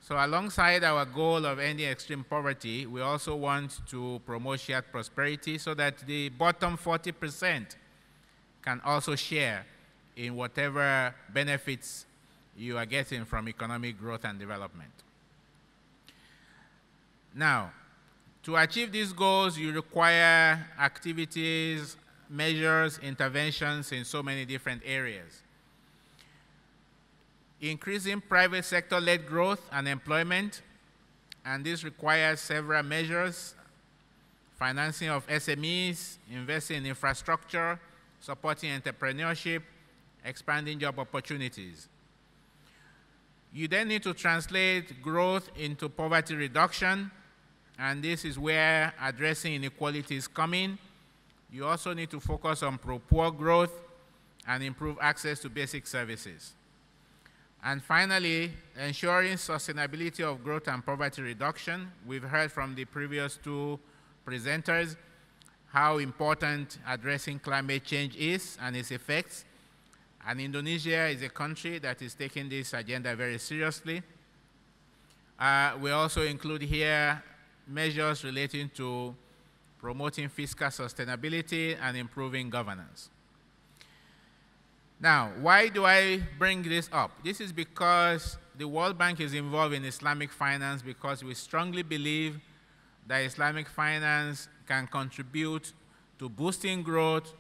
So alongside our goal of ending extreme poverty, we also want to promote shared prosperity so that the bottom 40% can also share in whatever benefits you are getting from economic growth and development. Now, to achieve these goals, you require activities, measures, interventions in so many different areas. Increasing private sector-led growth and employment, and this requires several measures: financing of SMEs, investing in infrastructure, supporting entrepreneurship, expanding job opportunities. You then need to translate growth into poverty reduction, and this is where addressing inequalities come in. You also need to focus on pro-poor growth and improve access to basic services. And finally, ensuring sustainability of growth and poverty reduction. We've heard from the previous two presenters how important addressing climate change is and its effects. And Indonesia is a country that is taking this agenda very seriously. We also include here measures relating to promoting fiscal sustainability and improving governance. Now, why do I bring this up? This is because the World Bank is involved in Islamic finance because we strongly believe that Islamic finance can contribute to boosting growth,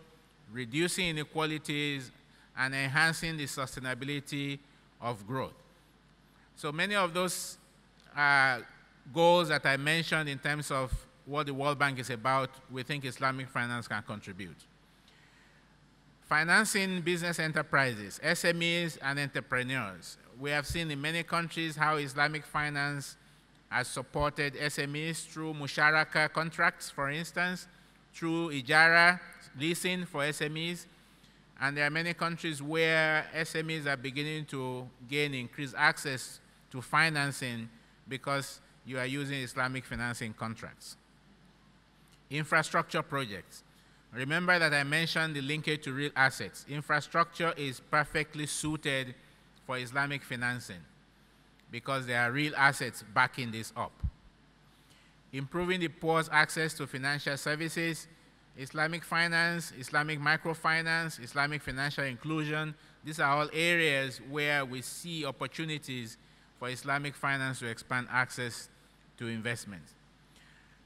reducing inequalities, and enhancing the sustainability of growth. So many of those goals that I mentioned in terms of what the World Bank is about, we think Islamic finance can contribute. Financing business enterprises, SMEs, and entrepreneurs. We have seen in many countries how Islamic finance has supported SMEs through musharaka contracts, for instance, through ijara, leasing for SMEs. And there are many countries where SMEs are beginning to gain increased access to financing because you are using Islamic financing contracts. Infrastructure projects. Remember that I mentioned the linkage to real assets. Infrastructure is perfectly suited for Islamic financing because there are real assets backing this up. Improving the poor's access to financial services, Islamic finance, Islamic microfinance, Islamic financial inclusion, these are all areas where we see opportunities for Islamic finance to expand access to investment.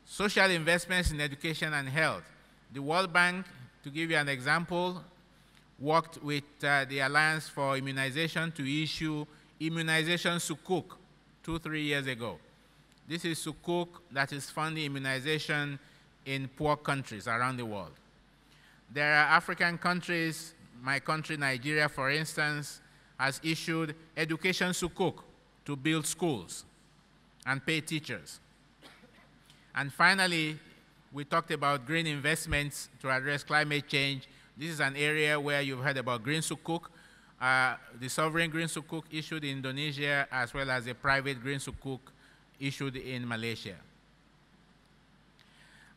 Social investments in education and health. The World Bank, to give you an example, worked with the Alliance for Immunization to issue immunization sukuk 2-3 years ago. This is sukuk that is funding immunization in poor countries around the world. There are African countries, my country, Nigeria, for instance, has issued education sukuk to build schools and pay teachers. And finally, we talked about green investments to address climate change. This is an area where you've heard about green sukuk, the sovereign green sukuk issued in Indonesia, as well as a private green sukuk issued in Malaysia.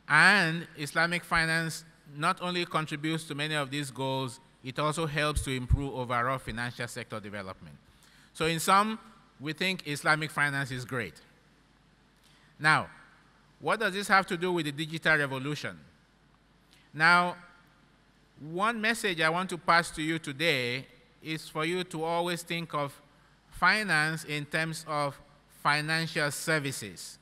And Islamic finance not only contributes to many of these goals, it also helps to improve overall financial sector development. So in sum, we think Islamic finance is great. Now, what does this have to do with the digital revolution? Now, one message I want to pass to you today is for you to always think of finance in terms of financial services.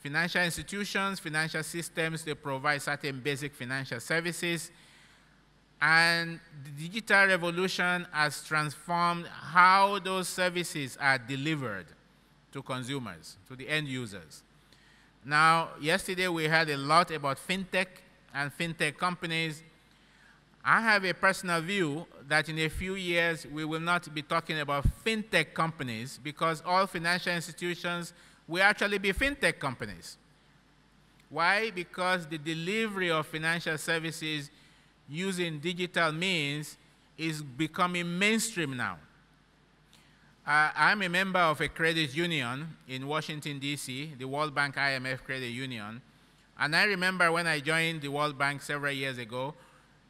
Financial institutions, financial systems, they provide certain basic financial services. And the digital revolution has transformed how those services are delivered to consumers, to the end users. Now, yesterday we heard a lot about fintech and fintech companies. I have a personal view that in a few years we will not be talking about fintech companies because all financial institutions will actually be fintech companies. Why? Because the delivery of financial services using digital means is becoming mainstream now. I'm a member of a credit union in Washington, D.C., the World Bank IMF Credit Union. And I remember when I joined the World Bank several years ago,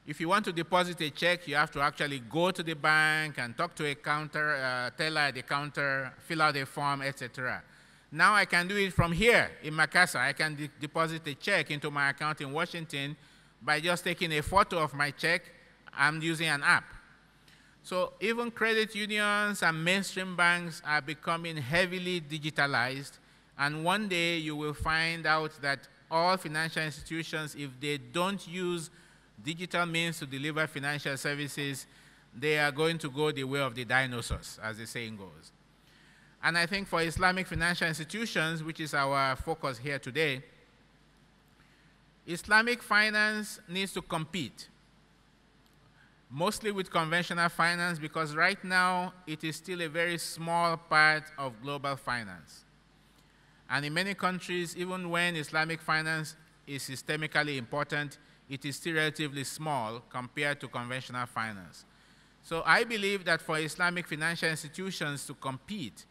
if you want to deposit a check, you have to actually go to the bank and talk to a counter, teller at the counter, fill out a form, etc. Now I can do it from here in Makassar. I can deposit a check into my account in Washington by just taking a photo of my check. I'm using an app. So even credit unions and mainstream banks are becoming heavily digitalized, and one day you will find out that all financial institutions, if they don't use digital means to deliver financial services, they are going to go the way of the dinosaurs, as the saying goes. And I think for Islamic financial institutions, which is our focus here today, Islamic finance needs to compete, mostly with conventional finance, because right now it is still a very small part of global finance. And in many countries, even when Islamic finance is systemically important, it is still relatively small compared to conventional finance. So I believe that for Islamic financial institutions to compete,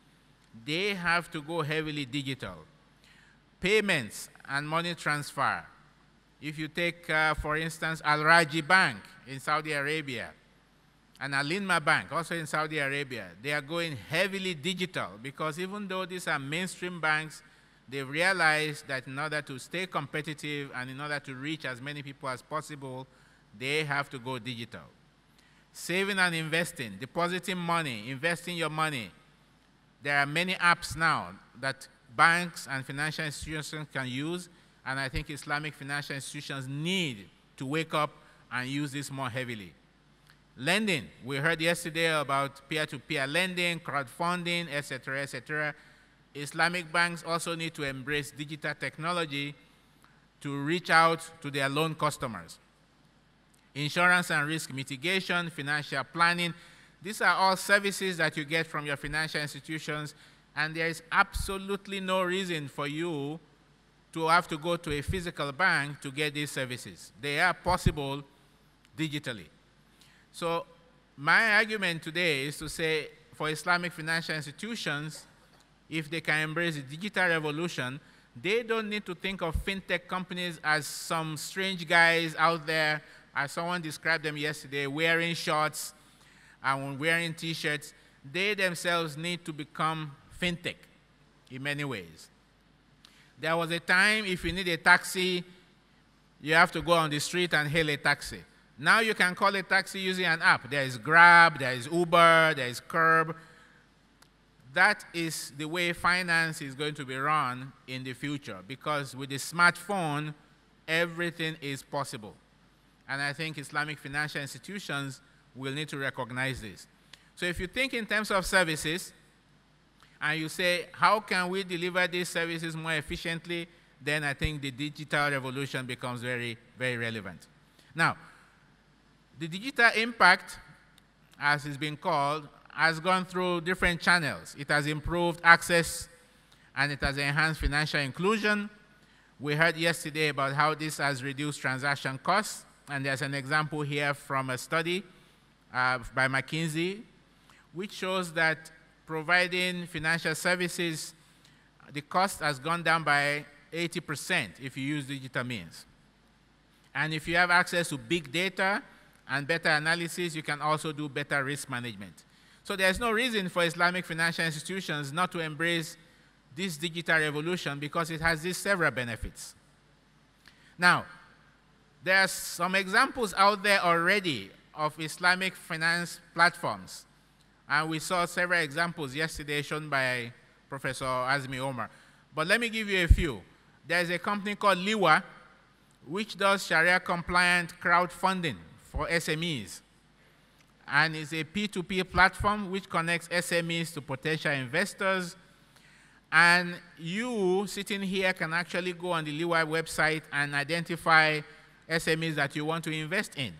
they have to go heavily digital. Payments and money transfer. If you take, for instance, Al Raji Bank in Saudi Arabia and Al Inma Bank, also in Saudi Arabia, they are going heavily digital because even though these are mainstream banks, they realize that in order to stay competitive and in order to reach as many people as possible, they have to go digital. Saving and investing, depositing money, investing your money. There are many apps now that banks and financial institutions can use, and I think Islamic financial institutions need to wake up and use this more heavily. Lending, we heard yesterday about peer-to-peer lending, crowdfunding, etc., etc. Islamic banks also need to embrace digital technology to reach out to their loan customers. Insurance and risk mitigation, financial planning, these are all services that you get from your financial institutions, and there is absolutely no reason for you to have to go to a physical bank to get these services. They are possible digitally. So my argument today is to say for Islamic financial institutions, if they can embrace the digital revolution, they don't need to think of fintech companies as some strange guys out there, as someone described them yesterday, wearing shorts and wearing T-shirts. They themselves need to become fintech in many ways. There was a time if you need a taxi, you have to go on the street and hail a taxi. Now you can call a taxi using an app. There is Grab, there is Uber, there is Curb. That is the way finance is going to be run in the future, because with the smartphone, everything is possible. And I think Islamic financial institutions will need to recognize this. So if you think in terms of services, and you say, how can we deliver these services more efficiently, then I think the digital revolution becomes very, very relevant. Now, the digital impact, as it's been called, has gone through different channels. It has improved access, and it has enhanced financial inclusion. We heard yesterday about how this has reduced transaction costs, and there's an example here from a study by McKinsey, which shows that providing financial services, the cost has gone down by 80% if you use digital means. And if you have access to big data and better analysis, you can also do better risk management. So there's no reason for Islamic financial institutions not to embrace this digital revolution, because it has these several benefits. Now, there are some examples out there already of Islamic finance platforms. And we saw several examples yesterday shown by Professor Azmi Omar. But let me give you a few. There's a company called Liwa, which does Sharia-compliant crowdfunding for SMEs. And it's a P2P platform which connects SMEs to potential investors. And you, sitting here, can actually go on the Liwa website and identify SMEs that you want to invest in.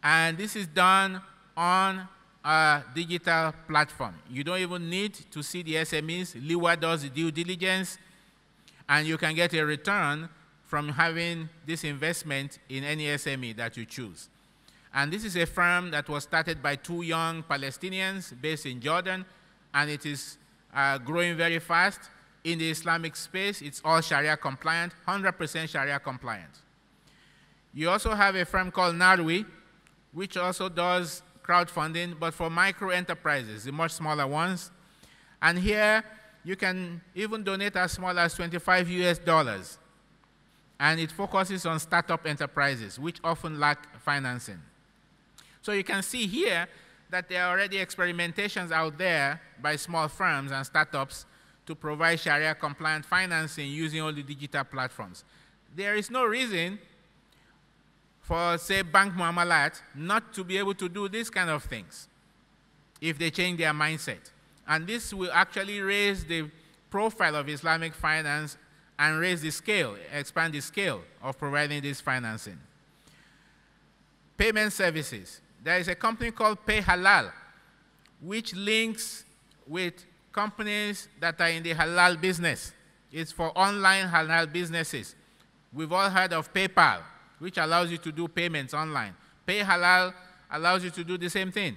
And this is done on a digital platform. You don't even need to see the SMEs. Liwa does the due diligence, and you can get a return from having this investment in any SME that you choose. And this is a firm that was started by two young Palestinians based in Jordan, and it is growing very fast. In the Islamic space, it's all Sharia compliant, 100% Sharia compliant. You also have a firm called Narwi, which also does crowdfunding, but for micro enterprises, the much smaller ones. And here, you can even donate as small as $25 US. And it focuses on startup enterprises, which often lack financing. So you can see here that there are already experimentations out there by small firms and startups to provide Sharia-compliant financing using all the digital platforms. There is no reason for, say, Bank Muamalat not to be able to do these kind of things if they change their mindset. And this will actually raise the profile of Islamic finance and raise the scale, expand the scale of providing this financing. Payment services. There is a company called Pay Halal, which links with companies that are in the halal business. It's for online halal businesses. We've all heard of PayPal, which allows you to do payments online. Pay Halal allows you to do the same thing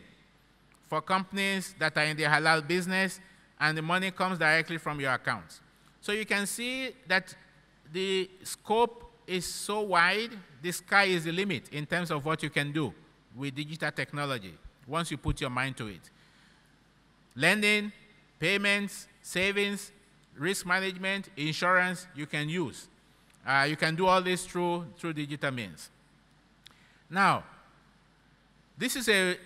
for companies that are in the halal business, and the money comes directly from your account. So you can see that the scope is so wide, the sky is the limit in terms of what you can do with digital technology once you put your mind to it. Lending, payments, savings, risk management, insurance, you can use. You can do all this through digital means. Now, this is a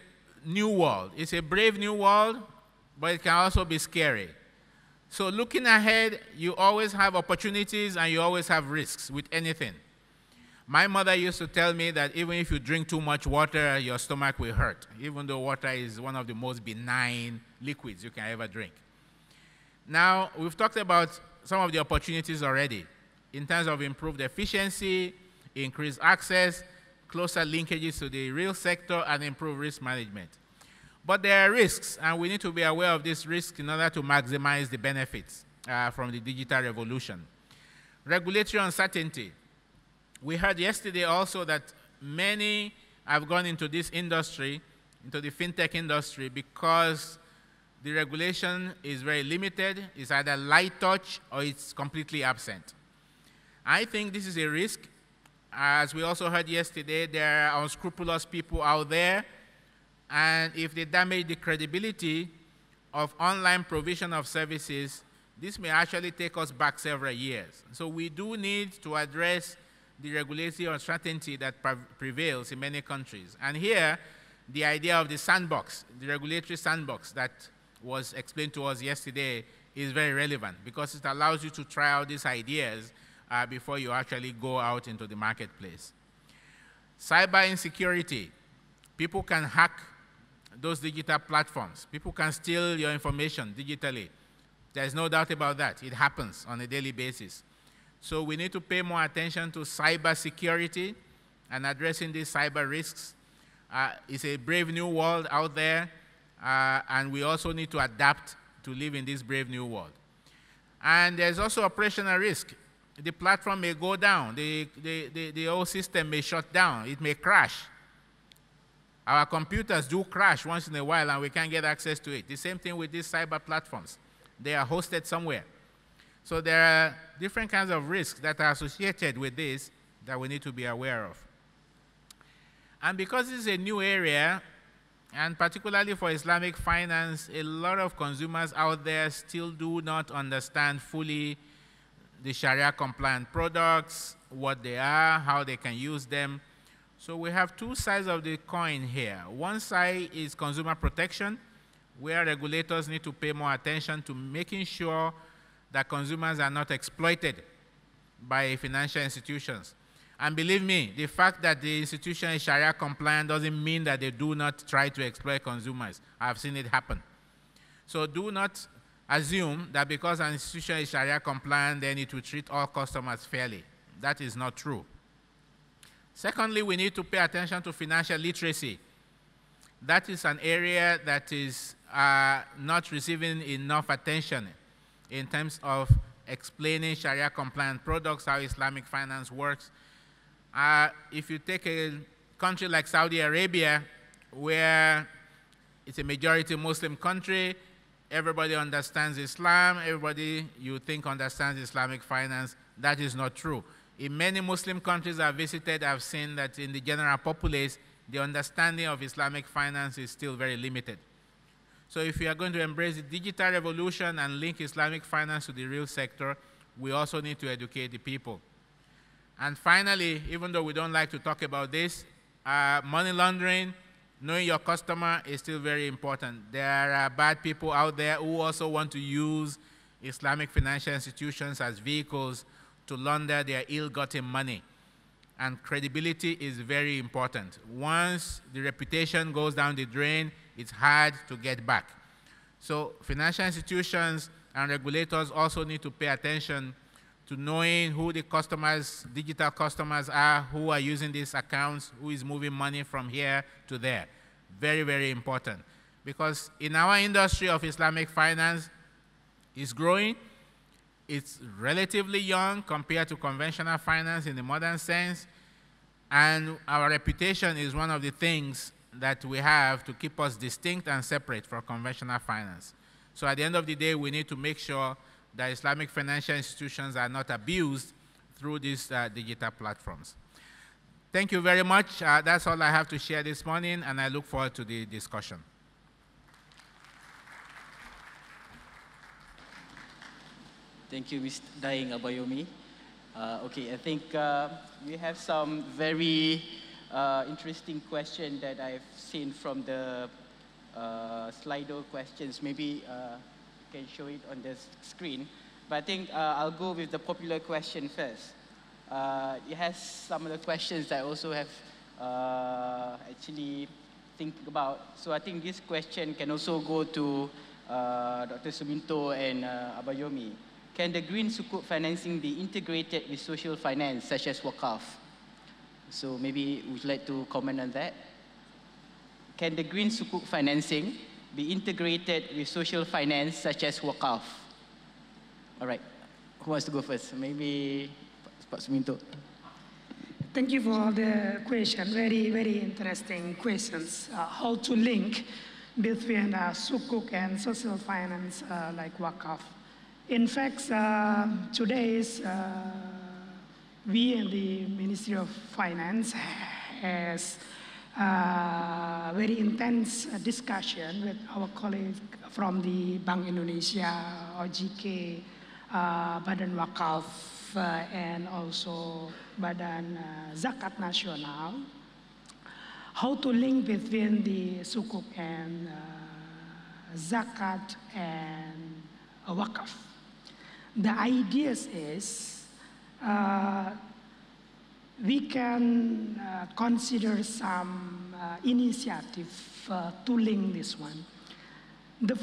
new world. It's a brave new world, but it can also be scary. So looking ahead, you always have opportunities and you always have risks with anything. My mother used to tell me that even if you drink too much water, your stomach will hurt, even though water is one of the most benign liquids you can ever drink. Now, we've talked about some of the opportunities already in terms of improved efficiency, increased access, closer linkages to the real sector, and improved risk management. But there are risks, and we need to be aware of these risks in order to maximize the benefits from the digital revolution. Regulatory uncertainty. We heard yesterday also that many have gone into this industry, into the fintech industry, because the regulation is very limited. It's either light touch or it's completely absent. I think this is a risk. As we also heard yesterday, there are unscrupulous people out there, and if they damage the credibility of online provision of services, this may actually take us back several years. So we do need to address the regulatory uncertainty that prevails in many countries. And here, the idea of the sandbox, the regulatory sandbox that was explained to us yesterday is very relevant because it allows you to try out these ideas before you actually go out into the marketplace. Cyber insecurity. People can hack those digital platforms. People can steal your information digitally. There's no doubt about that. It happens on a daily basis. So we need to pay more attention to cyber security and addressing these cyber risks. It's a brave new world out there, and we also need to adapt to live in this brave new world. And there's also operational risk. The platform may go down. The whole system may shut down. It may crash. Our computers do crash once in a while, and we can't get access to it. The same thing with these cyber platforms. They are hosted somewhere. So there are different kinds of risks that are associated with this that we need to be aware of. And because this is a new area, and particularly for Islamic finance, a lot of consumers out there still do not understand fully the Sharia-compliant products, what they are, how they can use them. So we have two sides of the coin here. One side is consumer protection, where regulators need to pay more attention to making sure that consumers are not exploited by financial institutions. And believe me, the fact that the institution is Sharia compliant doesn't mean that they do not try to exploit consumers. I've seen it happen. So do not assume that because an institution is Sharia compliant, then it will treat all customers fairly. That is not true. Secondly, we need to pay attention to financial literacy. That is an area that is not receiving enough attention in terms of explaining Sharia-compliant products, how Islamic finance works. If you take a country like Saudi Arabia, where it's a majority Muslim country, everybody understands Islam, everybody you think understands Islamic finance, that is not true. In many Muslim countries I've visited, I've seen that in the general populace, the understanding of Islamic finance is still very limited. So if we are going to embrace the digital revolution and link Islamic finance to the real sector, we also need to educate the people. And finally, even though we don't like to talk about this, money laundering, knowing your customer is still very important. There are bad people out there who also want to use Islamic financial institutions as vehicles to launder their ill-gotten money. And credibility is very important. Once the reputation goes down the drain, it's hard to get back. So financial institutions and regulators also need to pay attention to knowing who the customers, digital customers are, who are using these accounts, who is moving money from here to there. Very, very important. Because in our industry of Islamic finance, it's growing. It's relatively young compared to conventional finance in the modern sense. And our reputation is one of the things that we have to keep us distinct and separate from conventional finance. So at the end of the day, we need to make sure that Islamic financial institutions are not abused through these digital platforms. Thank you very much. That's all I have to share this morning, and I look forward to the discussion. Thank you, Mr. Daing Abayomi. Okay, I think we have some very interesting question that I've seen from the Slido questions. Maybe can show it on the screen. But I think I'll go with the popular question first. it has some of the questions that I also have actually thinking about. So I think this question can also go to Dr. Suminto and Abayomi. Can the green sukuk financing be integrated with social finance, such as wakaf? So maybe would you like to comment on that? Can the green sukuk financing be integrated with social finance, such as wakaf? All right, who wants to go first? Maybe Pak Suminto. Thank you for the question. Very, very interesting questions. How to link between sukuk and social finance like wakaf. In fact, today's we in the Ministry of Finance has very intense discussion with our colleagues from the Bank Indonesia, OJK, Badan Wakaf, and also Badan Zakat Nasional, how to link between the sukuk and zakat and wakaf. The idea is we can consider some initiative to link this one. The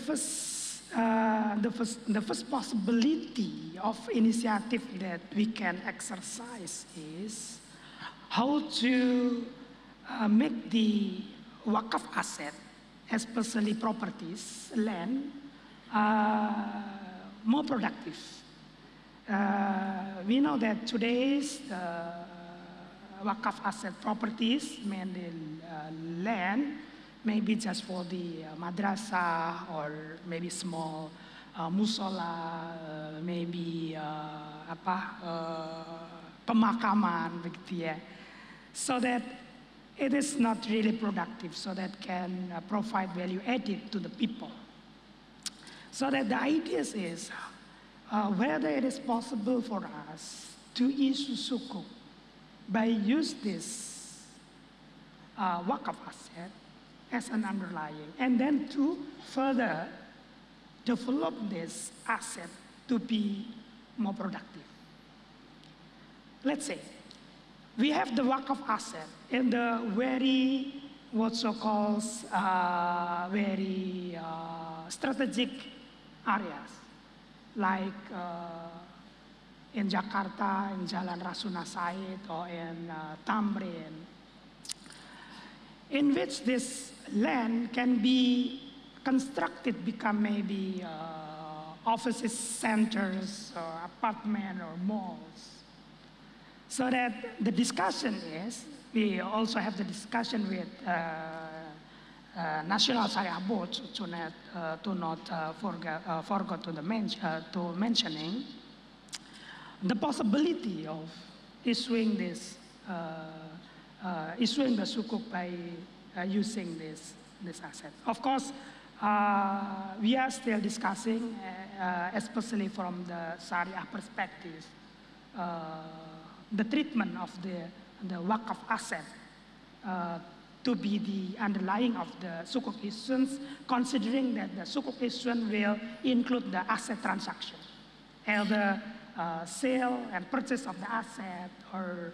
first possibility of initiative that we can exercise is how to make the wakaf asset, especially properties, land, more productive. We know that today's wakaf asset properties, mainly land, maybe just for the madrasah or maybe small musola, maybe pemakaman, begitu ya. So that it is not really productive, so that can provide value added to the people. So that the idea is whether it is possible for us to issue sukuk by use this wakaf asset as an underlying, and then to further develop this asset to be more productive. Let's say we have the wakaf asset in the very, what so-called very strategic areas, like in Jakarta, in Jalan Rasuna Said, or in Tamrin, in which this land can be constructed, become maybe offices, centers, or apartment, or malls. So that the discussion is, we also have the discussion with National Syariah Board to not forget to mentioning the possibility of issuing this issuing the sukuk by using this asset. Of course, we are still discussing, especially from the Syariah perspective, the treatment of the wakaf asset to be the underlying of the sukuk issuance, considering that the sukuk issuance will include the asset transaction, either sale and purchase of the asset, or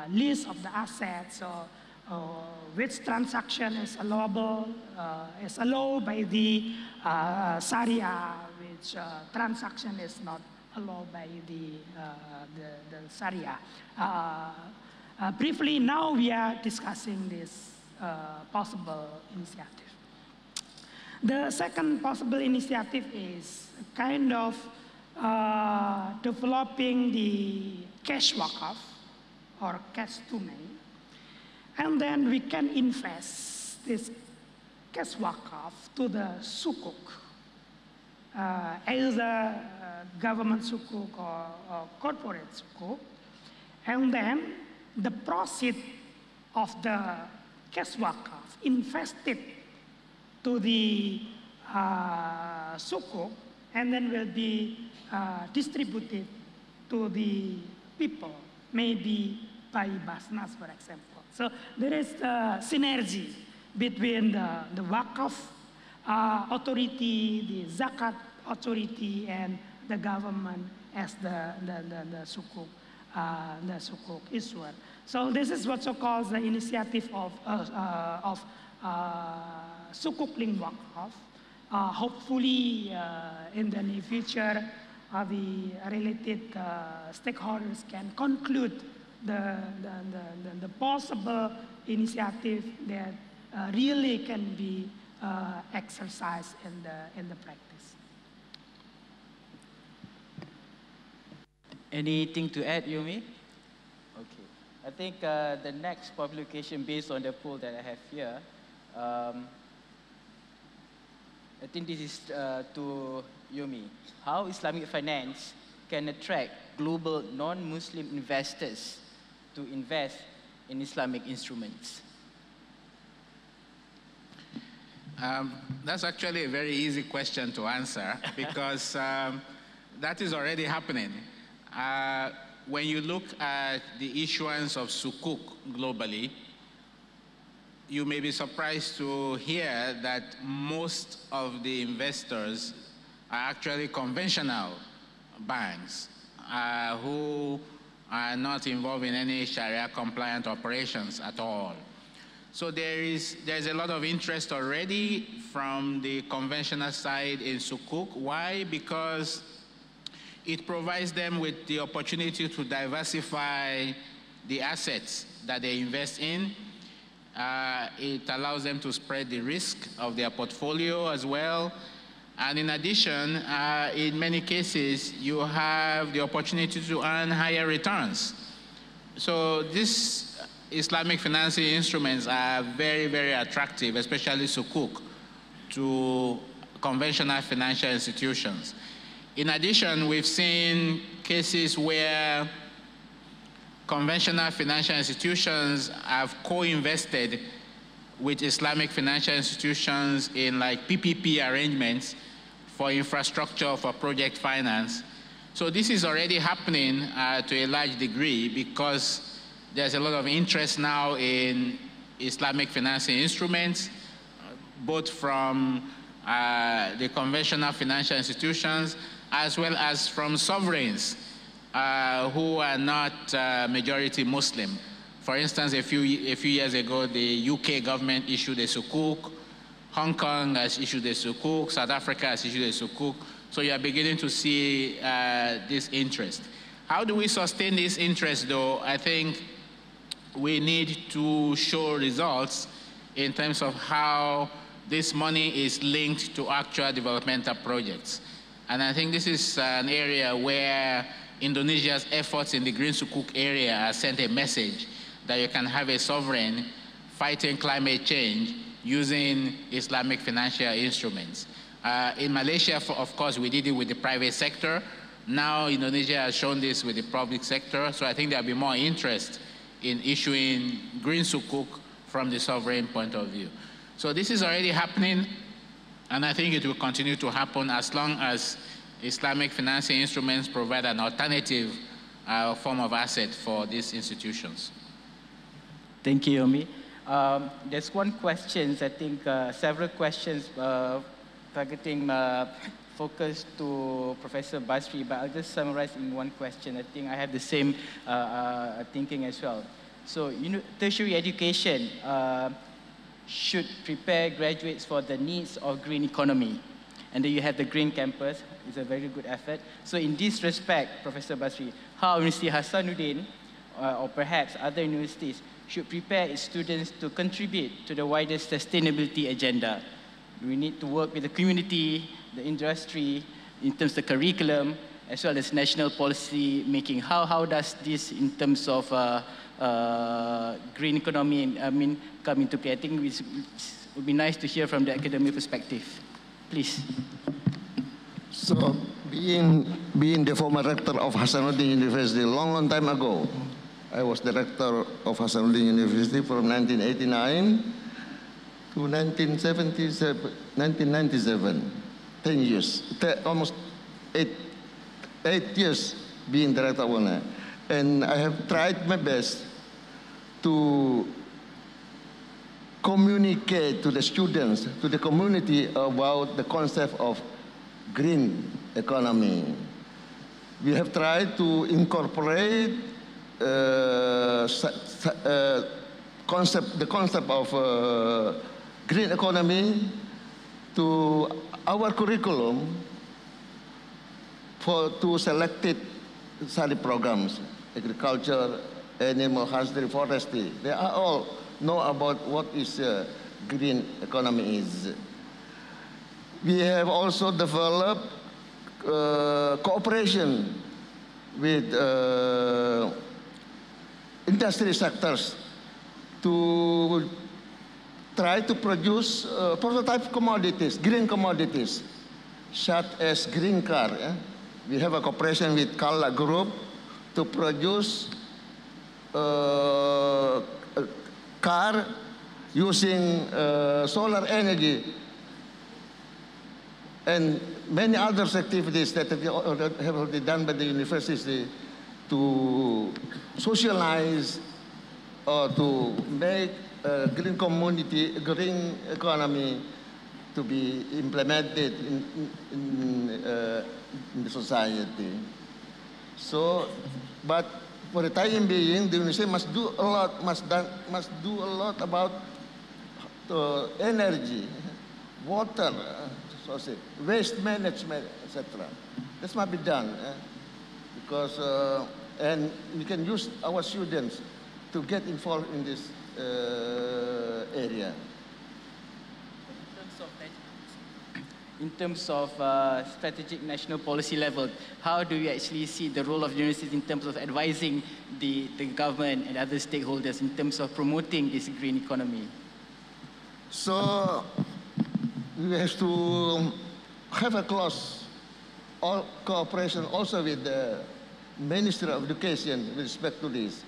lease of the assets, or which transaction is allowable, is allowed by the Sharia, which transaction is not allowed by the Sharia. Briefly, now we are discussing this possible initiative. The second possible initiative is kind of developing the cash wakaf or cash tunai, and then we can invest this cash wakaf to the sukuk, either government sukuk or corporate sukuk, and then the proceed of the cash wakaf invested to the sukuk, and then will be distributed to the people, maybe by Basnas, for example. So there is a synergy between the wakaf authority, the zakat authority, and the government as the sukuk issuer. So this is what so called the initiative of sukuk linked wakaf. Hopefully, in the near future, the related stakeholders can conclude the possible initiative that really can be exercised in the practice. Anything to add, Yumi? Okay. I think the next publication based on the poll that I have here, I think this is to Yumi. How Islamic finance can attract global non-Muslim investors to invest in Islamic instruments? That's actually a very easy question to answer because that is already happening. When you look at the issuance of sukuk globally, you may be surprised to hear that most of the investors are actually conventional banks who are not involved in any Sharia compliant operations at all. So there's a lot of interest already from the conventional side in sukuk. Why? Because it provides them with the opportunity to diversify the assets that they invest in. It allows them to spread the risk of their portfolio as well. And in addition, in many cases, you have the opportunity to earn higher returns. So these Islamic financing instruments are very, very attractive, especially sukuk, to conventional financial institutions. In addition, we've seen cases where conventional financial institutions have co-invested with Islamic financial institutions in like PPP arrangements for infrastructure, for project finance. So this is already happening to a large degree because there's a lot of interest now in Islamic financing instruments, both from the conventional financial institutions as well as from sovereigns who are not majority Muslim. For instance, a few years ago, the UK government issued a sukuk, Hong Kong has issued a sukuk, South Africa has issued a sukuk, so you are beginning to see this interest. How do we sustain this interest though? I think we need to show results in terms of how this money is linked to actual developmental projects. And I think this is an area where Indonesia's efforts in the Green Sukuk area have sent a message that you can have a sovereign fighting climate change using Islamic financial instruments. In Malaysia, of course, we did it with the private sector. Now Indonesia has shown this with the public sector, so I think there'll be more interest in issuing Green Sukuk from the sovereign point of view. So this is already happening, and I think it will continue to happen as long as Islamic financing instruments provide an alternative form of asset for these institutions. Thank you, Yomi. There's one question, I think several questions targeting focus to Professor Basri, but I'll just summarize in one question. I think I have the same thinking as well. So, tertiary education should prepare graduates for the needs of green economy. And then you have the green campus. It's a very good effort. So in this respect, Professor Basri, how University Hasanuddin or perhaps other universities should prepare its students to contribute to the wider sustainability agenda? We need to work with the community, the industry, in terms of curriculum, as well as national policy making. How does this, in terms of green economy, come into play? I think it would be nice to hear from the academic perspective. Please. So, being the former rector of Hasanuddin University a long time ago, I was director of Hasanuddin University from 1989 to 1997, 10 years, almost eight years being director of one. And I have tried my best to communicate to the students, to the community about the concept of green economy. We have tried to incorporate the concept of green economy to our curriculum for two selected study programs: agriculture, animal husbandry, forestry. They are all know about what is green economy is. We have also developed cooperation with industry sectors to try to produce prototype commodities, green commodities, such as green car. Yeah? We have a cooperation with Kala Group to produce a car using solar energy and many other activities that have already done by the university to socialize or to make green community, green economy to be implemented in the society. So, but for the time being, the university must do a lot, must do a lot about energy, water, waste management, etc. This must be done because, and we can use our students to get involved in this area. In terms of strategic national policy level, how do you actually see the role of universities in terms of advising the government and other stakeholders in terms of promoting this green economy? So we have to have a close cooperation also with the Ministry of Education with respect to this,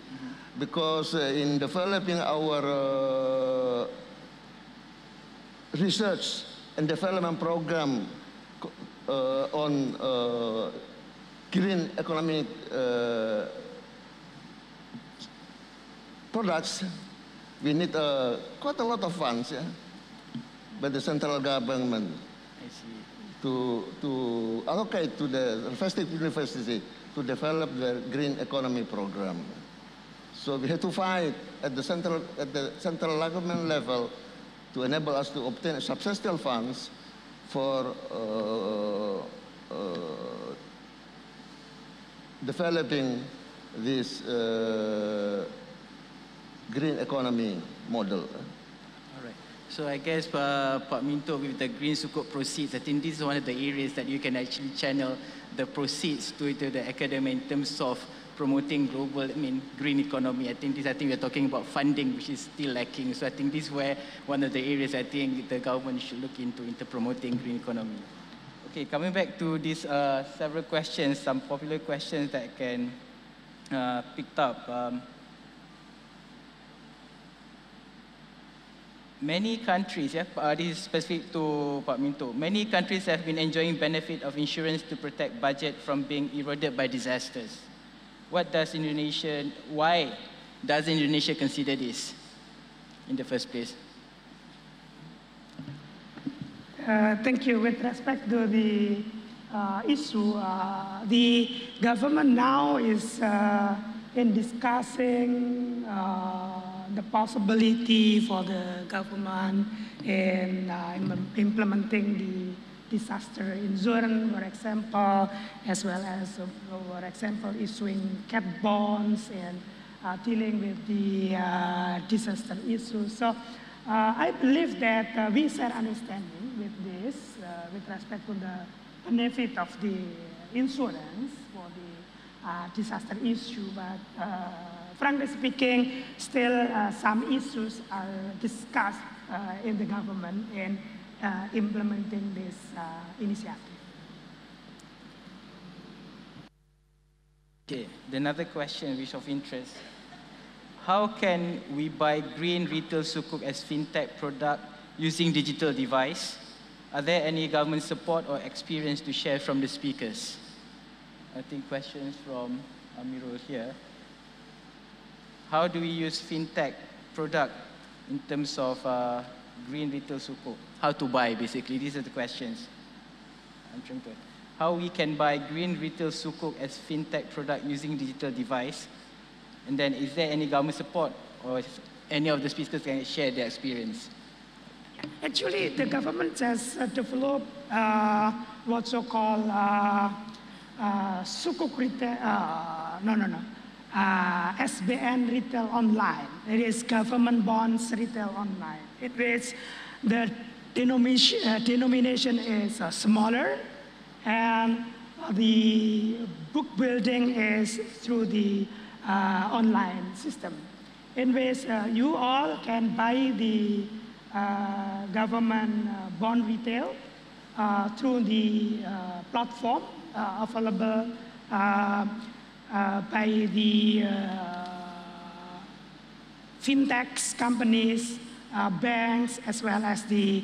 because in developing our research and development program on green economic products, we need quite a lot of funds by the central government to allocate to the respective university to develop the green economy program. So we have to fight at the central government level to enable us to obtain substantial funds for developing this green economy model. All right. So I guess Pak Minto, with the green sukuk proceeds, I think this is one of the areas that you can actually channel the proceeds to the academy in terms of promoting global, green economy. I think we're talking about funding, which is still lacking. So I think this is where one of the areas I think the government should look into promoting green economy. Okay, coming back to these several questions, some popular questions that I can picked up. Many countries, this is specific to Pak Minto, many countries have been enjoying benefit of insurance to protect budget from being eroded by disasters. Why does Indonesia consider this in the first place? Thank you. With respect to the issue, the government now is in discussing the possibility for the government in implementing the disaster insurance, for example, as well as, for example, issuing cat bonds and dealing with the disaster issues. So I believe that we share understanding with this, with respect to the benefit of the insurance for the disaster issue, but frankly speaking, still some issues are discussed in the government in implementing this initiative. Okay, another question which is of interest. How can we buy green retail sukuk as fintech product using digital device? Are there any government support or experience to share from the speakers? I think questions from Amirul here. How do we use fintech product in terms of green retail sukuk? How to buy, basically. These are the questions I'm trying to. how we can buy green retail sukuk as fintech product using digital device? And then is there any government support or any of the speakers can share their experience? Actually, the government has developed what's so called sukuk retail, SBN retail online. It is government bonds retail online. It is the denomination is smaller, and the book building is through the online system, in which you all can buy the government bond retail through the platform available by the fintechs companies, banks, as well as the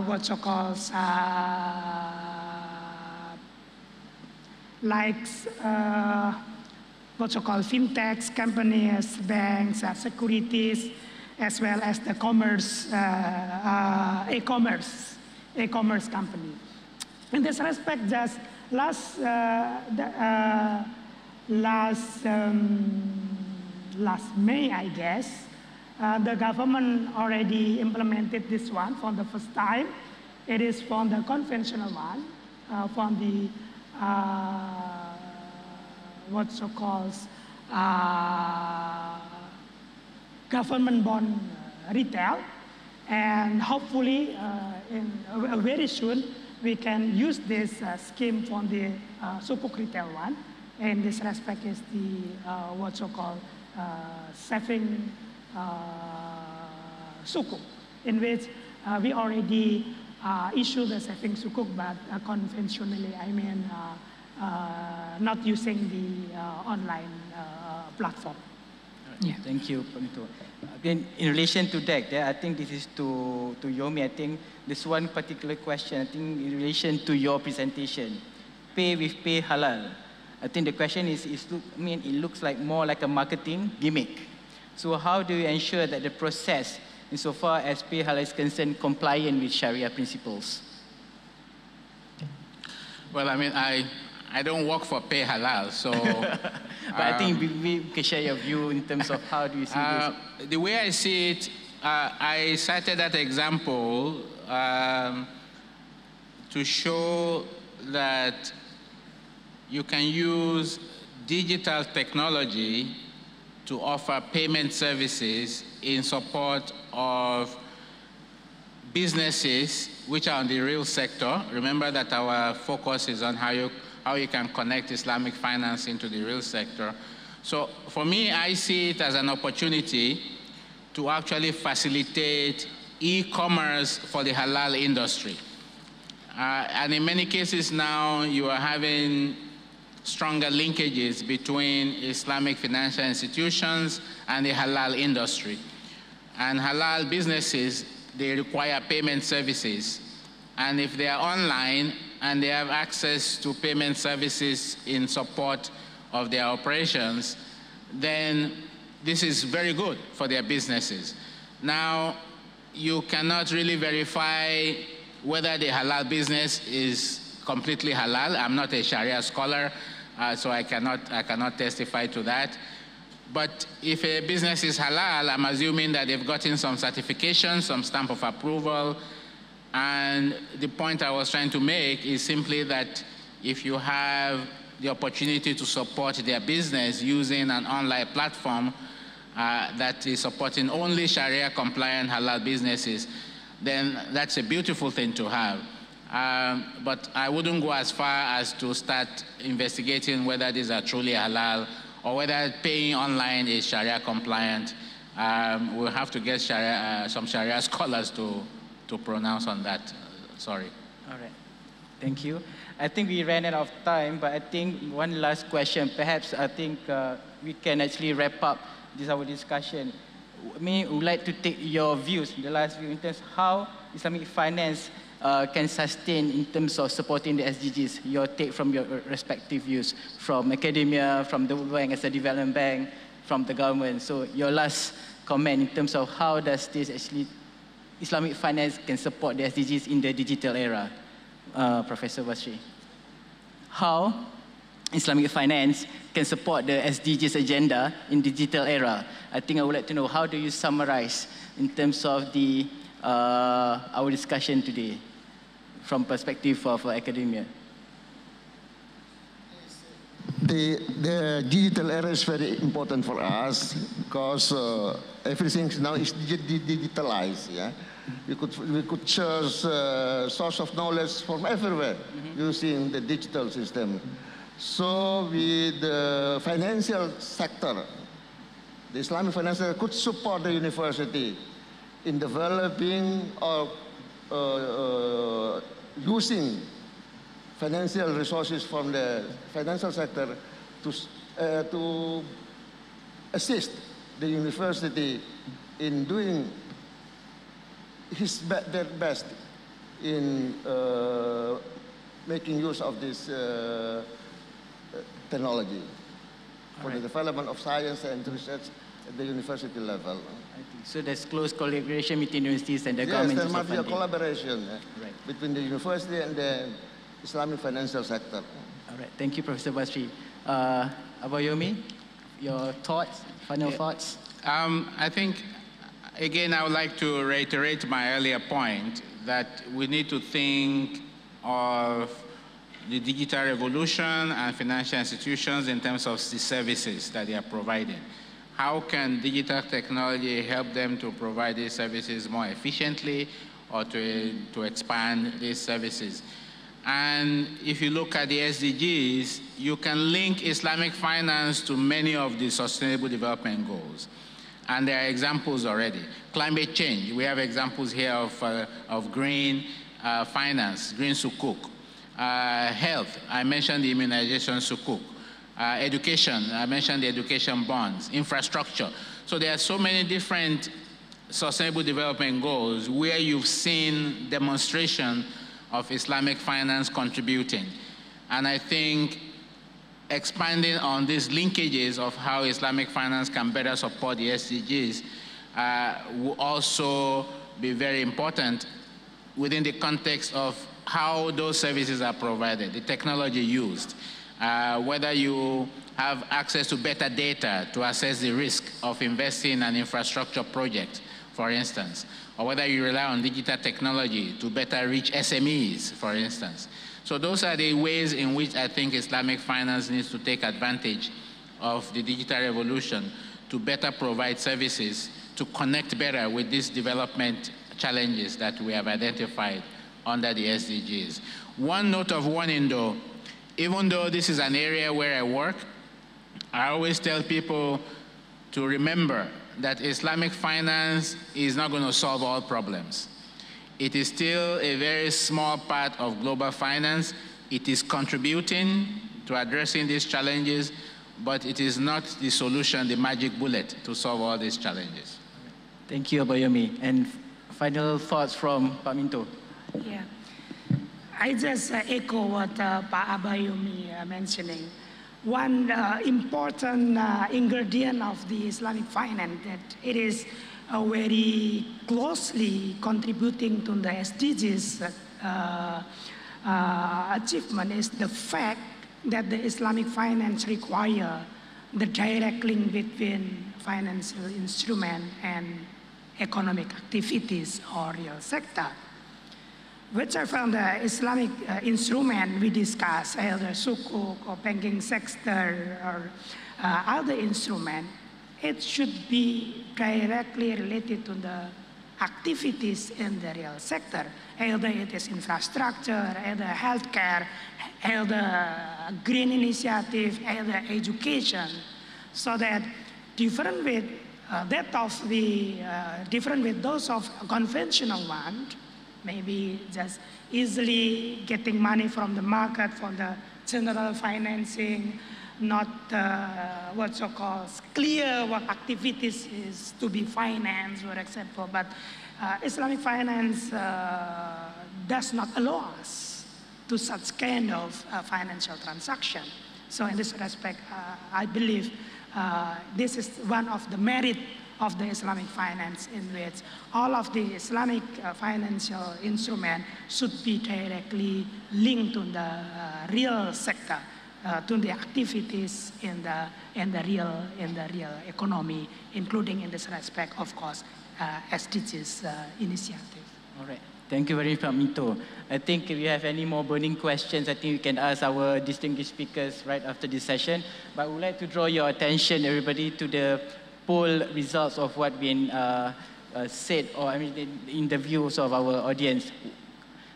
what so called what so called fintechs companies, banks, securities, as well as the commerce, e-commerce company. In this respect, just last May, I guess, the government already implemented this one for the first time. It is from the conventional one, from the what so called government bond retail, and hopefully in very soon we can use this scheme from the sukuk retail one. And this respect is the what so called saving sukuk, in which we already issue the saving sukuk, but conventionally, I mean not using the online platform. Yeah. Thank you, Pamito. Again, in relation to that, I think this is to Yomi. I think this one particular question, I think in relation to your presentation, pay with pay halal. I think the question is it looks like more like a marketing gimmick. So how do you ensure that the process, insofar as pay halal is concerned, compliant with Sharia principles? Well, I mean, I don't work for pay halal, so. But I think we can share your view in terms of how do you see this? The way I see it, I cited that example to show that you can use digital technology to offer payment services in support of businesses which are in the real sector. Remember that our focus is on how you can connect Islamic finance into the real sector. So for me, I see it as an opportunity to actually facilitate e-commerce for the halal industry. And in many cases now, you are having stronger linkages between Islamic financial institutions and the halal industry. And halal businesses, they require payment services. And if they are online and they have access to payment services in support of their operations, then this is very good for their businesses. Now, you cannot really verify whether the halal business is completely halal. I'm not a Sharia scholar, so I cannot testify to that. But if a business is halal, I'm assuming that they've gotten some certification, some stamp of approval. And the point I was trying to make is simply that if you have the opportunity to support their business using an online platform that is supporting only Sharia-compliant halal businesses, then that's a beautiful thing to have. But I wouldn't go as far as to start investigating whether these are truly halal or whether paying online is Sharia compliant. We'll have to get some Sharia scholars to pronounce on that. Sorry. All right. Thank you. I think we ran out of time, but I think one last question. Perhaps I think we can actually wrap up our discussion. I would like to take your views, the last view, in terms of how Islamic finance can sustain in terms of supporting the SDGs. Your take from your respective views, from academia, from the World Bank as a development bank, from the government. So your last comment in terms of how does this actually, Islamic finance can support the SDGs in the digital era, Professor Basri. how Islamic finance can support the SDGs agenda in digital era. I think I would like to know, how do you summarize in terms of the our discussion today from perspective of academia? The digital era is very important for us because everything now is digitalized. Yeah, we could search source of knowledge from everywhere using the digital system. So, with the financial sector, the Islamic financial sector could support the university in developing or using financial resources from the financial sector to assist the university in doing their best in making use of this technology for the development of science and research at the university level. So there's close collaboration between universities and the government. Yes, there must be a collaboration between the university and the Islamic financial sector. All right, thank you, Professor Basri. Abayomi, your thoughts, final thoughts? I think, again, I would like to reiterate my earlier point that we need to think of the digital revolution and financial institutions in terms of the services that they are providing. How can digital technology help them to provide these services more efficiently or to expand these services? And if you look at the SDGs, you can link Islamic finance to many of the sustainable development goals. And there are examples already. Climate change, we have examples here of green finance, green sukuk. Health, I mentioned the immunization sukuk. Education, I mentioned the education bonds. Infrastructure. So there are so many different sustainable development goals where you've seen demonstration of Islamic finance contributing. And I think expanding on these linkages of how Islamic finance can better support the SDGs will also be very important within the context of how those services are provided, the technology used, whether you have access to better data to assess the risk of investing in an infrastructure project, for instance, or whether you rely on digital technology to better reach SMEs, for instance. So those are the ways in which I think Islamic finance needs to take advantage of the digital revolution to better provide services to connect better with these development challenges that we have identified under the SDGs. One note of warning though, even though this is an area where I work, I always tell people to remember that Islamic finance is not going to solve all problems. It is still a very small part of global finance. It is contributing to addressing these challenges, but it is not the solution, the magic bullet to solve all these challenges. Thank you, Abayomi. And final thoughts from Pak Minto. Yeah, I just echo what Pak Abayomi mentioning. One important ingredient of the Islamic finance that it is very closely contributing to the SDGs achievement is the fact that the Islamic finance require the direct link between financial instrument and economic activities or real sector. Whichever from the Islamic instrument we discuss, either sukuk or banking sector or other instrument, it should be directly related to the activities in the real sector. Either it is infrastructure, either healthcare, either green initiative, either education, so that different with different with those of conventional one, maybe just easily getting money from the market for the general financing, not what so-called clear what activities is to be financed, for example. But Islamic finance does not allow us to such kind of financial transaction. So in this respect, I believe this is one of the merit of the Islamic finance, in which all of the Islamic financial instruments should be directly linked to the real sector, to the activities in the real economy, including in this respect, of course, SDGs initiative. All right. Thank you very much, Pak Minto. I think if you have any more burning questions, I think we can ask our distinguished speakers right after this session. But I would like to draw your attention, everybody, to the poll results of what been said, or I mean, in the views of our audience.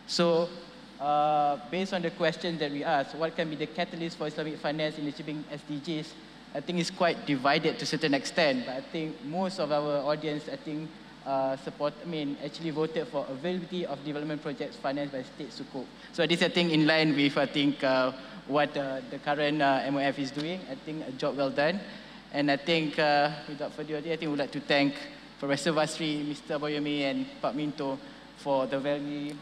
So, based on the questions that we asked, what can be the catalyst for Islamic finance in achieving SDGs? I think it's quite divided to a certain extent, but I think most of our audience, I think, actually voted for availability of development projects financed by state sukuk. So this, I think, in line with, I think, what the current MOF is doing. I think a job well done. And I think, without further ado, I think we'd like to thank Professor Basri, Mr. Boyomi, and Pak Minto for the very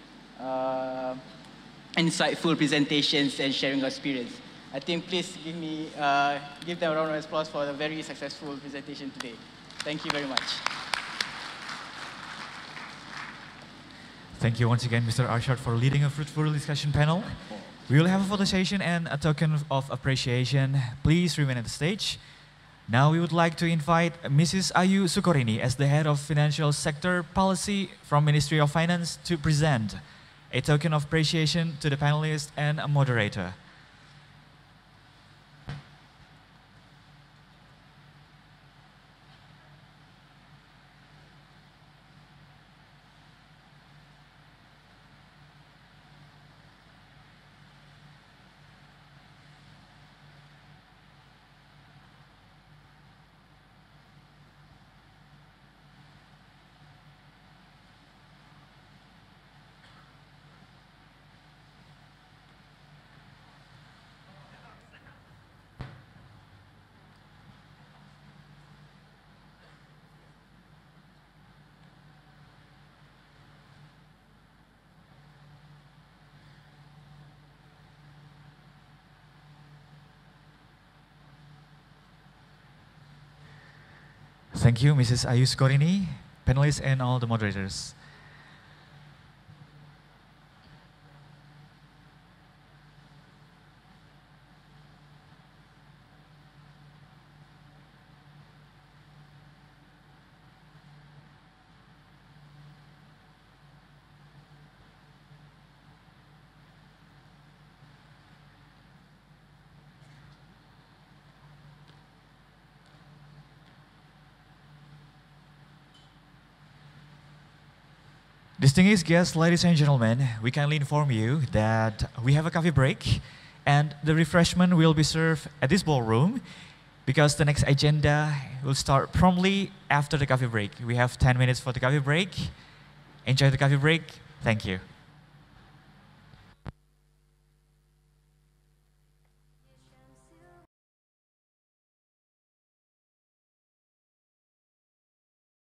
insightful presentations and sharing your experience. I think please give them a round of applause for the very successful presentation today. Thank you very much. Thank you once again, Mr. Arshad, for leading a fruitful discussion panel. We will have a photo session and a token of appreciation. Please remain at the stage. Now we would like to invite Mrs. Ayu Sukorini as the Head of Financial Sector Policy from Ministry of Finance to present a token of appreciation to the panelists and a moderator. Thank you, Mrs. Ayu Sukorini, panelists, and all the moderators. Distinguished guests, ladies and gentlemen, we kindly inform you that we have a coffee break and the refreshment will be served at this ballroom because the next agenda will start promptly after the coffee break. We have 10 minutes for the coffee break. Enjoy the coffee break. Thank you.